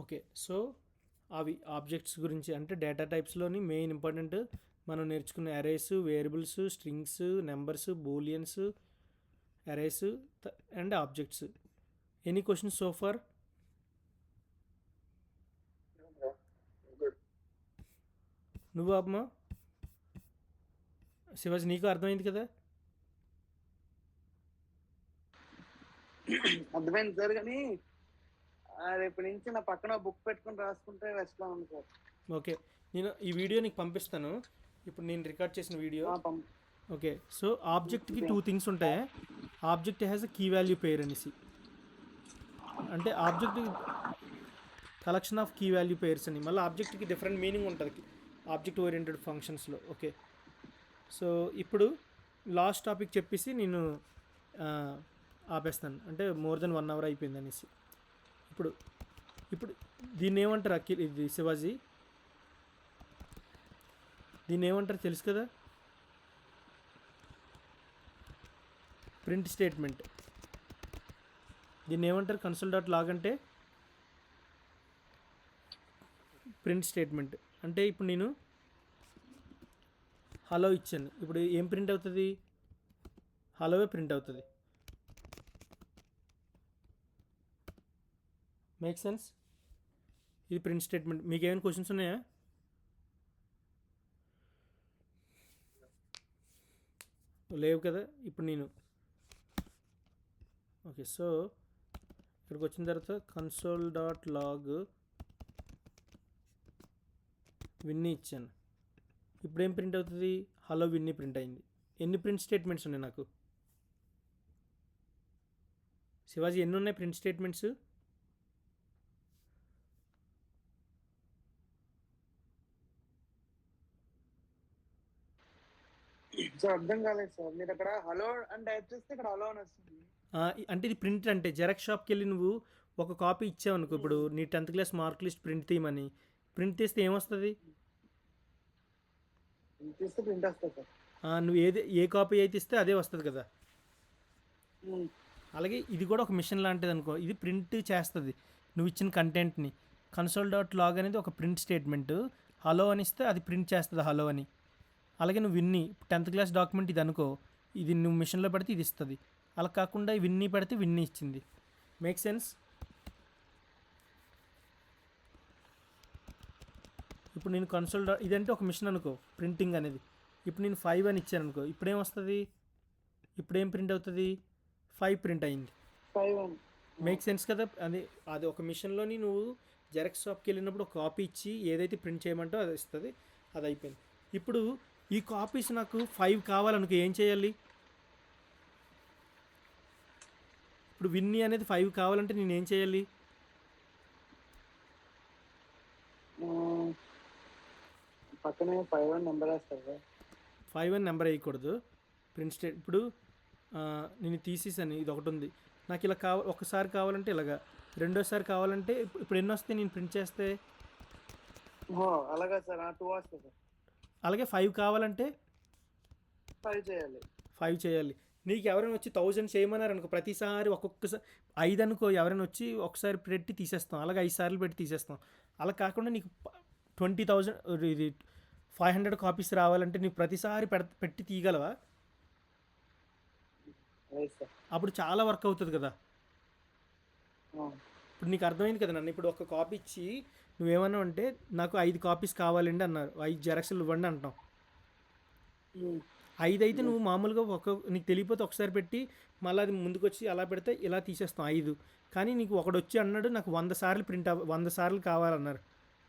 ఓకే, సో అవి ఆబ్జెక్ట్స్ గురించి, అంటే డేటా టైప్స్లోని మెయిన్ ఇంపార్టెంట్ మనం నేర్చుకున్న arrays, variables, strings, numbers, booleans, arrays and objects. Any questions so far? Good. నువ్వు అమ్మా శివాజీ, నీకు అర్థమైంది కదా? అర్థమైంది సార్, కానీ రేపు నుంచి నా పక్కన బుక్ పెట్టుకుని రాసుకుంటే వెస్ట్లా ఉంది సార్. ఓకే, నేను ఈ వీడియో నీకు పంపిస్తాను, ఇప్పుడు నేను రికార్డ్ చేసిన వీడియో. ఓకే, సో ఆబ్జెక్ట్కి 2 థింగ్స్ ఉంటాయి. Object has a key value pair అనేసి, అంటే object collection of key value pairs అని. మళ్ళీ ఆబ్జెక్ట్కి డిఫరెంట్ మీనింగ్ ఉంటుంది ఆబ్జెక్ట్ ఓరియంటెడ్ ఫంక్షన్స్లో. ఓకే, సో ఇప్పుడు లాస్ట్ టాపిక్ చెప్పేసి నేను ఆపేస్తాను, అంటే మోర్ దెన్ 1 అవర్ అయిపోయింది అనేసి. ఇప్పుడు ఇప్పుడు దీన్ని ఏమంటారు అఖిల్, ఇది శివాజీ, దీన్ని ఏమంటారు తెలుసు కదా? Print statement. దీన్ని ఏమంటారు? కన్సోల్ డాట్ లాగ్ అంటే ప్రింట్ స్టేట్మెంట్. అంటే ఇప్పుడు నేను హలో ఇచ్చాను, ఇప్పుడు ఏం ప్రింట్ అవుతుంది? హలోవే ప్రింట్ అవుతుంది. Make sense? ఇది ప్రింట్ స్టేట్మెంట్. మీకు ఏమైనా క్వశ్చన్స్ ఉన్నాయా? లేవు కదా? ఇప్పుడు నేను ఓకే, సో ఇక్కడికి వచ్చిన తర్వాత కన్సోల్ డాట్ లాగ్ విన్నీ ఇచ్చాను. ఇప్పుడు ఏం ప్రింట్ అవుతుంది? హలో విన్నీ ప్రింట్ అయింది. ఎన్ని ప్రింట్ స్టేట్మెంట్స్ ఉన్నాయి నాకు? శివాజీ ఎన్ని ఉన్నాయి ప్రింట్ స్టేట్మెంట్స్? సార్ అర్థం కాలేదు సార్, మీరు అక్కడ హలో అని టైప్ చేస్తే ఇక్కడ హలో అని వస్తుంది. అంటే ఇది ప్రింట్ అంటే జెరాక్స్ షాప్కి వెళ్ళి నువ్వు ఒక కాపీ ఇచ్చావు అనుకో, ఇప్పుడు నీ 10th class mark list print తీయమని, ప్రింట్ తీస్తే ఏమొస్తుంది? తీస్తే ప్రింట్ వస్తుంది సార్. నువ్వు ఏ కాపీ అయితే ఇస్తే అదే వస్తుంది కదా. అలాగే ఇది కూడా ఒక మిషన్ లాంటిది అనుకో, ఇది ప్రింట్ చేస్తుంది నువ్వు ఇచ్చిన కంటెంట్ని. కన్సోల్ డాట్ లాగ్ అనేది ఒక ప్రింట్ స్టేట్మెంట్. హలో అని ఇస్తే అది ప్రింట్ చేస్తుంది హలో అని. అలాగే నువ్వు విన్నీ 10th క్లాస్ డాక్యుమెంట్ ఇది అనుకో, ఇది నువ్వు మిషన్లో పెడితే ఇది ఇస్తుంది. అలా కాకుండా విన్నీ పెడితే విన్నీ ఇచ్చింది. Make sense? ఇప్పుడు నేను కన్సోల్ డాట్ ఇదంటే ఒక మిషన్ అనుకో ప్రింటింగ్ అనేది. ఇప్పుడు నేను 5 అని ఇచ్చాను అనుకో, ఇప్పుడేం వస్తుంది? ఇప్పుడేం ప్రింట్ అవుతుంది? 5 ప్రింట్ అయింది. మేక్ సెన్స్ కదా? అది ఒక మిషన్లోని నువ్వు జెరాక్స్ షాప్కి వెళ్ళినప్పుడు ఒక కాపీ ఇచ్చి ఏదైతే ప్రింట్ చేయమంటో అది ఇస్తుంది. అది అయిపోయింది. ఇప్పుడు ఈ కాపీస్ నాకు 5 కావాలనుకో ఏం చేయాలి? ఇప్పుడు విన్నీ అనేది 5 కావాలంటే నేను ఏం చేయాలి? పక్కనే 5 అని నెంబర్ వేస్తారు. 5 అని నెంబర్ వేయకూడదు ప్రింట్ స్టేట్. ఇప్పుడు నేను తీసేసాను, ఇది ఒకటి ఉంది నాకు, ఇలా ఒకసారి కావాలంటే ఇలాగా, రెండోసారి కావాలంటే ఇప్పుడు ఎన్ని వస్తాయి నేను ప్రింట్ చేస్తే? అలాగా సార్, 2 వస్తాయి సార్. అలాగే 5 కావాలంటే 5 చేయాలి. 5 చేయాలి. నీకు ఎవరైనా వచ్చి 1000 చేయమన్నారు అనుకో, ప్రతిసారి ఒక్కొక్కసారి 5 అనుకో, ఎవరైనా వచ్చి ఒకసారి పెట్టి తీసేస్తాం, అలాగే 5 సార్లు పెట్టి తీసేస్తాం. అలా కాకుండా నీకు 20,000 ఇది 500 కాపీస్ రావాలంటే నీకు ప్రతిసారి పెట్టి తీయగలవా? అప్పుడు చాలా వర్క్ అవుతుంది కదా. ఇప్పుడు నీకు అర్థమైంది కదా నన్ను. ఇప్పుడు ఒక కాపీ ఇచ్చి నువ్వేమన్నా అంటే నాకు 5 కాపీస్ కావాలండి అన్నారు, 5 జెరాక్స్లు ఇవ్వండి అంటాం. 5 అయితే నువ్వు మామూలుగా నీకు తెలియపోతే ఒకసారి పెట్టి మళ్ళీ అది ముందుకు వచ్చి అలా పెడితే ఇలా తీసేస్తాం 5. కానీ నీకు ఒకడు వచ్చి అన్నాడు నాకు 100 సార్లు 100 సార్లు కావాలన్నారు,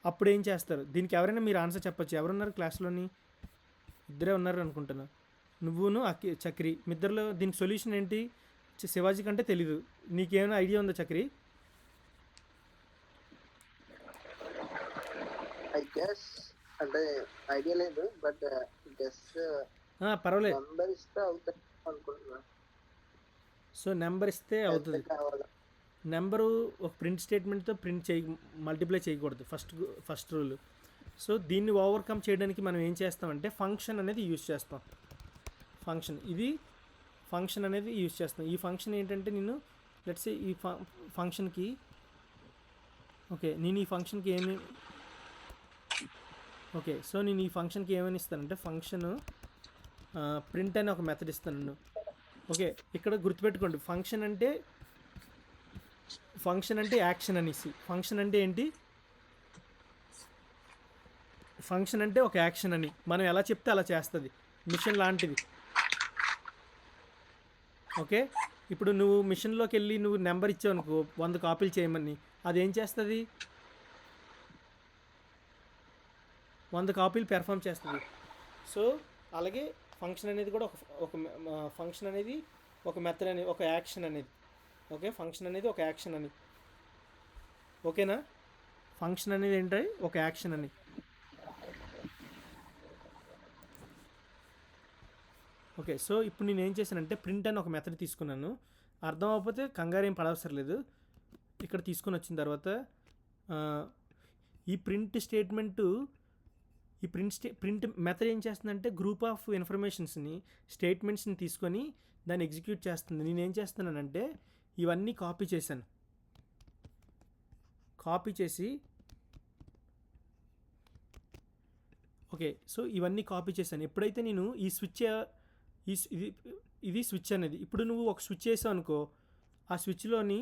అప్పుడు ఏం చేస్తారు? దీనికి ఎవరైనా మీరు ఆన్సర్ చెప్పొచ్చు. ఎవరున్నారు క్లాస్లోని? ఇద్దరే ఉన్నారు అనుకుంటున్నా. నువ్వును చక్రి, మీ ఇద్దరిలో దీనికి సొల్యూషన్ ఏంటి? శివాజీ కంటే తెలీదు. నీకేమైనా ఐడియా ఉందా చక్రి? ఐ గెస్ అంటే ఐడియా లేదు, బట్ గెస్ పర్వాలేదు. నెంబర్ ఇస్తే అవుతాయి అనుకుంటున్నా. సో నెంబర్ ఇస్తే అవుతుంది. ఎంత కావాలా? నెంబరు ఒక ప్రింట్ స్టేట్మెంట్తో మల్టిప్లై చేయకూడదు, ఫస్ట్ రూల్. సో దీన్ని ఓవర్కమ్ చేయడానికి మనం ఏం చేస్తామంటే ఫంక్షన్ అనేది యూజ్ చేస్తాం. ఫంక్షన్ అనేది యూజ్ చేస్తాం. ఈ ఫంక్షన్ ఏంటంటే నేను లెట్స్ ఈ ఫంక్షన్కి నేను ఈ ఫంక్షన్కి ఏమని ఇస్తానంటే ఫంక్షన్ ప్రింట్ అని ఒక మెథడ్ ఇస్తాను నేను. ఓకే, ఇక్కడ గుర్తుపెట్టుకోండి, ఫంక్షన్ అంటే యాక్షన్ అనేసి. ఫంక్షన్ అంటే ఏంటి? ఫంక్షన్ అంటే ఒక యాక్షన్ అని, మనం ఎలా చెప్తే అలా చేస్తుంది, మిషన్ లాంటిది. ఓకే, ఇప్పుడు నువ్వు మిషన్లోకి వెళ్ళి నువ్వు నెంబర్ ఇచ్చావు అనుకో 100 కాపీలు చేయమని, అదేం చేస్తుంది? 100 కాపీలు పెర్ఫామ్ చేస్తుంది. సో అలాగే ఫంక్షన్ అనేది కూడా ఫంక్షన్ అనేది ఒక మెథడ్ అనేది, ఒక యాక్షన్ అనేది. ఓకే, ఫంక్షన్ అనేది ఒక యాక్షన్ అని. ఓకేనా? ఫంక్షన్ అనేది ఏంటి? ఒక యాక్షన్ అని. ఓకే, సో ఇప్పుడు నేను ఏం చేశానంటే ప్రింట్ అని ఒక మెథడ్ తీసుకున్నాను. అర్థం అవ్వకపోతే కంగారు ఏం పడవసరం లేదు. ఇక్కడ తీసుకొని వచ్చిన తర్వాత ఈ ప్రింట్ మెథడ్ ఏం చేస్తుందంటే గ్రూప్ ఆఫ్ ఇన్ఫర్మేషన్స్ని, స్టేట్మెంట్స్ని తీసుకొని దాన్ని ఎగ్జిక్యూట్ చేస్తుంది. నేనేం చేస్తున్నానంటే ఇవన్నీ కాపీ చేసి ఓకే, సో ఇవన్నీ కాపీ చేశాను. ఎప్పుడైతే నేను ఈ స్విచ్ ఇది స్విచ్ అనేది, ఇప్పుడు నువ్వు ఒక స్విచ్ చేసావు అనుకో, ఆ స్విచ్లోని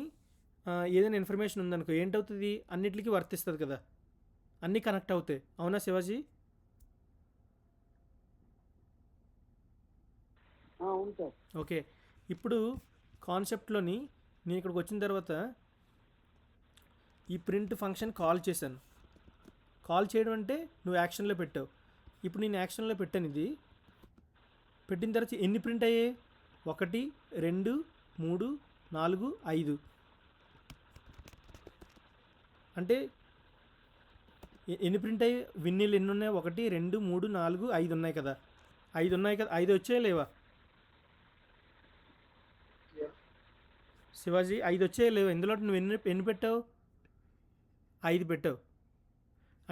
ఏదైనా ఇన్ఫర్మేషన్ ఉందనుకో ఏంటవుతుంది? అన్నిటికీ వర్తిస్తుంది కదా, అన్నీ కనెక్ట్ అవుతాయి. అవునా శివాజీ? అవును సార్. ఓకే, ఇప్పుడు కాన్సెప్ట్లోని నేను ఇక్కడికి వచ్చిన తర్వాత ఈ ప్రింట్ ఫంక్షన్ కాల్ చేశాను. కాల్ చేయడం అంటే నువ్వు యాక్షన్లో పెట్టావు. ఇప్పుడు నేను యాక్షన్లో పెట్టాను. ఇది పెట్టిన తర్వాత ఎన్ని ప్రింట్ అయ్యాయి? 1 2 3 4 5. అంటే ఎన్ని ప్రింట్ అయ్యి విన్నీళ్ళు ఎన్ని ఉన్నాయి? 1 2 3 4 5 ఉన్నాయి కదా. 5 ఉన్నాయి కదా. 5 వచ్చాయా లేవా శివాజీ? 5 వచ్చాయా లేవా? ఇందులో నువ్వు ఎన్ని పెట్టావు? 5 పెట్టావు.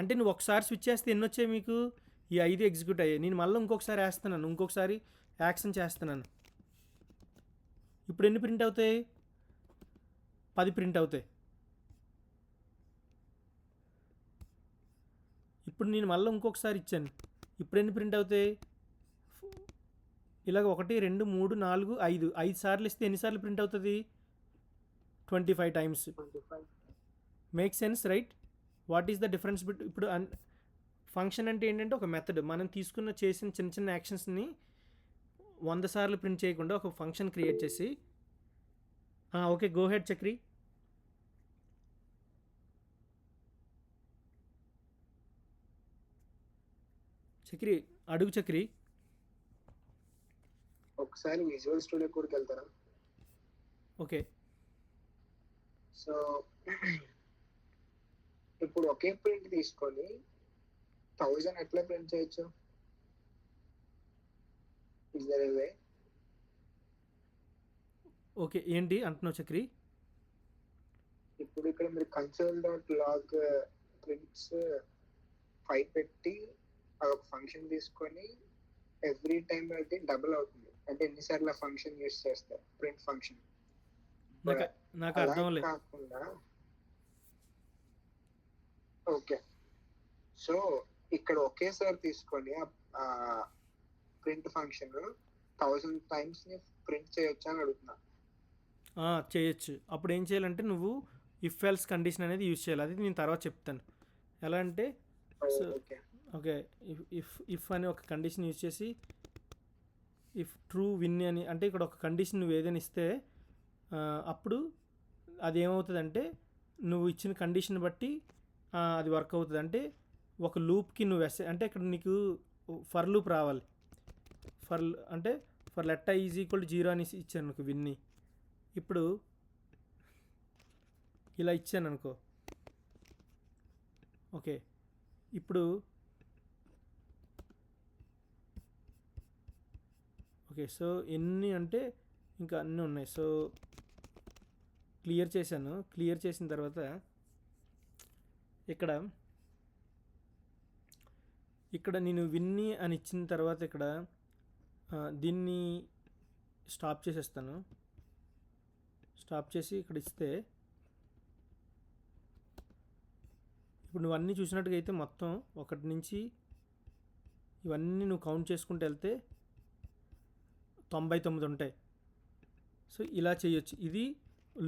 అంటే నువ్వు ఒకసారి స్విచ్ చేస్తే ఎన్ని వచ్చాయి మీకు? ఈ 5 ఎగ్జిక్యూట్ అయ్యాయి. నేను మళ్ళీ ఇంకొకసారి వేస్తున్నాను, ఇంకొకసారి యాక్షన్ చేస్తున్నాను. ఇప్పుడు ఎన్ని ప్రింట్ అవుతాయి? 10 ప్రింట్ అవుతాయి. ఇప్పుడు నేను మళ్ళీ ఇంకొకసారి ఇచ్చాను. ఇప్పుడు ఎన్ని ప్రింట్ అవుతాయి? ఇలాగ 1 2 3 4 5 5 సార్లు ఇస్తే ఎన్నిసార్లు ప్రింట్ అవుతుంది? 25 times. Make sense right? What is the difference ఇప్పుడు ఫంక్షన్ అంటే ఏంటంటే ఒక మెథడ్, మనం చేసిన చిన్న చిన్న యాక్షన్స్ని 100 సార్లు ప్రింట్ చేయకుండా ఒక ఫంక్షన్ క్రియేట్ చేసి. Okay, go ahead Chakri. అడుగు చక్రి. ఒకసారి విజువల్ స్టూడియో కోడ్కి వెళ్తారా? ఓకే, సో ఇప్పుడు ఒకే ప్రింట్ తీసుకొని 1000 ఎట్లా ప్రింట్ చేయొచ్చు? Is there a way? Okay, ఏంటి అంటున్నావు చక్రి? ఇప్పుడు ఇక్కడ మీరు console.log ప్రింట్స్ 5 పెట్టి అదొక ఫంక్షన్ తీసుకొని ఎవ్రీ టైం అయితే డబుల్ అవుతుంది. అంటే ఎన్నిసార్లు ఫంక్షన్ యూస్ చేస్తారు ప్రింట్ ఫంక్షన్. నాకు అర్థం లేదు. కాకుండా ఓకే, సో ఇక్కడ ఒకేసారి తీసుకొని ప్రింట్ ఫంక్షన్ 1000 టైమ్స్ ని ప్రింట్ చేయొచ్చు అని అడుగుతున్నా. చేయొచ్చు. అప్పుడు ఏం చేయాలంటే నువ్వు ఇఫ్ ఎల్స్ కండిషన్ అనేది యూజ్ చేయాలి. అది నేను తర్వాత చెప్తాను ఎలా అంటే. ఓకే, ఇఫ్ అని ఒక కండిషన్ యూజ్ చేసి ఇఫ్ ట్రూ విన్ అని, అంటే ఇక్కడ ఒక కండిషన్ నువ్వు ఏదైనా ఇస్తే అప్పుడు అది ఏమవుతుందంటే నువ్వు ఇచ్చిన కండిషన్ బట్టి అది వర్క్ అవుతుంది. అంటే ఒక లూప్కి నువ్వు అంటే ఇక్కడ నీకు ఫర్ లూప్ రావాలి. అంటే for let I is equal to 0 అని ఇచ్చాను అనుకో విన్ని. ఇప్పుడు ఇలా ఇచ్చాను అనుకో. ఓకే, ఇప్పుడు ఓకే, సో ఎన్ని అంటే ఇంకా అన్నీ ఉన్నాయి. సో క్లియర్ చేశాను. క్లియర్ చేసిన తర్వాత ఇక్కడ నేను విన్ని అని ఇచ్చిన తర్వాత ఇక్కడ దీన్ని స్టాప్ చేసేస్తాను. స్టాప్ చేసి ఇక్కడ ఇస్తే ఇప్పుడు నువ్వు అన్నీ చూసినట్టుగా అయితే మొత్తం 1 నుంచి ఇవన్నీ నువ్వు కౌంట్ చేసుకుంటూ వెళ్తే 99 ఉంటాయి. సో ఇలా చేయొచ్చు. ఇది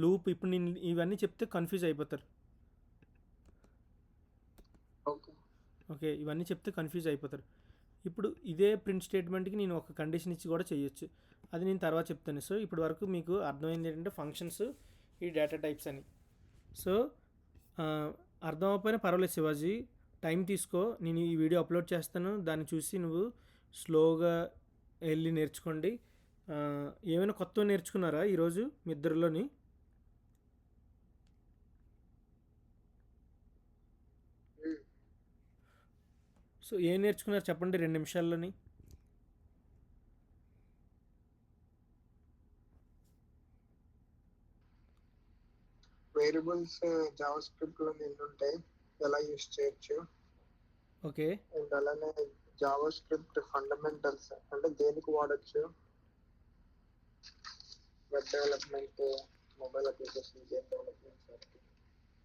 లూప్. ఇప్పుడు నేను ఇవన్నీ చెప్తే కన్ఫ్యూజ్ అయిపోతారు. ఓకే ఓకే, ఇవన్నీ చెప్తే కన్ఫ్యూజ్ అయిపోతారు. ఇప్పుడు ఇదే ప్రింట్ స్టేట్మెంట్కి నేను ఒక కండిషన్ ఇచ్చి కూడా చేయొచ్చు. అది నేను తర్వాత చెప్తాను. సో ఇప్పటి వరకు మీకు అర్థమైంది ఏంటంటే ఫంక్షన్స్, ఈ డేటా టైప్స్ అని. సో అర్థం అవ్వకపోయినా పర్వాలేదు శివాజీ, టైం తీసుకో. నేను ఈ వీడియో అప్లోడ్ చేస్తాను, దాన్ని చూసి నువ్వు స్లోగా వెళ్ళి నేర్చుకోండి. ఏమైనా కొత్తవి నేర్చుకున్నారా ఈరోజు మీ ఇద్దరిలోని? సో ఏం నేర్చుకున్నారు చెప్పండి 2 నిమిషాల్లోని. వేరియబుల్స్ జావా స్క్రిప్ట్ లో ఎన్ని ఉంటాయి, ఎలా యూస్ చేయొచ్చు, ఓకే, అండ్ అలానే జావా స్క్రిప్ట్ ఫండమెంటల్స్ అంటే దేనికి వాడచ్చు, web development, mobile application, game development,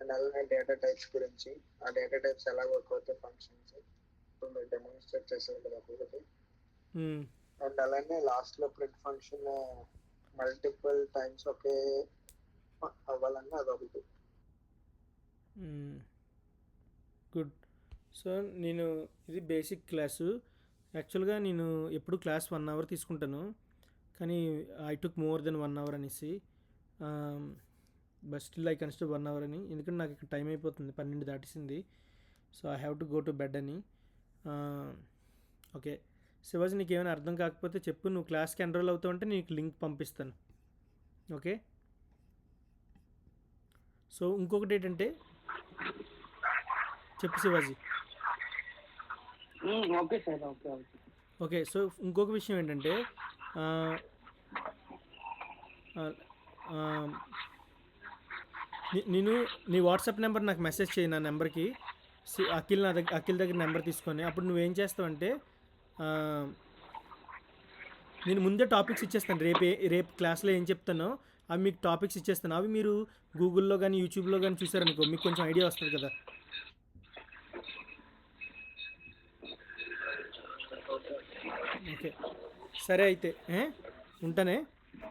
and అలానే డేటా టైప్స్ గురించి, ఆ డేటా టైప్స్ ఎలా వర్క్ అవుతాయి, ఫంక్షన్స్ ఇప్పుడు మీరు డెమోన్స్ట్రేట్ చేశారు కదా ఒక్కొక్కటి. అండ్ అలానే లాస్ట్ లో ప్రింట్ ఫంక్షన్ మల్టిపుల్ టైమ్స్ ఒకే అవ్వాలన్నా అదొకటి. గుడ్. సో నేను ఇది బేసిక్ క్లాసు. యాక్చువల్గా నేను ఎప్పుడు క్లాస్ 1 అవర్ తీసుకుంటాను, కానీ I took more than 1 hour అనేసి. But still I consider 1 hour అని, ఎందుకంటే నాకు ఇక్కడ టైం అయిపోతుంది, 12 దాటిసింది. So I have to go to bed అని. ఓకే శివాజీ, నీకు ఏమైనా అర్థం కాకపోతే చెప్పు. నువ్వు క్లాస్కి ఎన్రోల్ అవుతావు అంటే నీకు లింక్ పంపిస్తాను. ఓకే. సో ఇంకొకటి ఏంటంటే చెప్పు Shivaji. Okay sir, okay okay. Okay, so ఇంకొక విషయం ఏంటంటే నేను నీ వాట్సాప్ నెంబర్ నాకు మెసేజ్ చేయి. నా నెంబర్కి అఖిల్ దగ్గర నెంబర్ తీసుకొని, అప్పుడు నువ్వేం చేస్తావంటే నేను ముందే టాపిక్స్ ఇచ్చేస్తాను. రేపు క్లాస్లో ఏం చెప్తానో అవి మీకు టాపిక్స్ ఇచ్చేస్తాను. అవి మీరు గూగుల్లో కానీ యూట్యూబ్లో కానీ చూసారనుకో మీకు కొంచెం ఐడియా వస్తుంది కదా. ఓకే సరే అయితే ఉంటానే.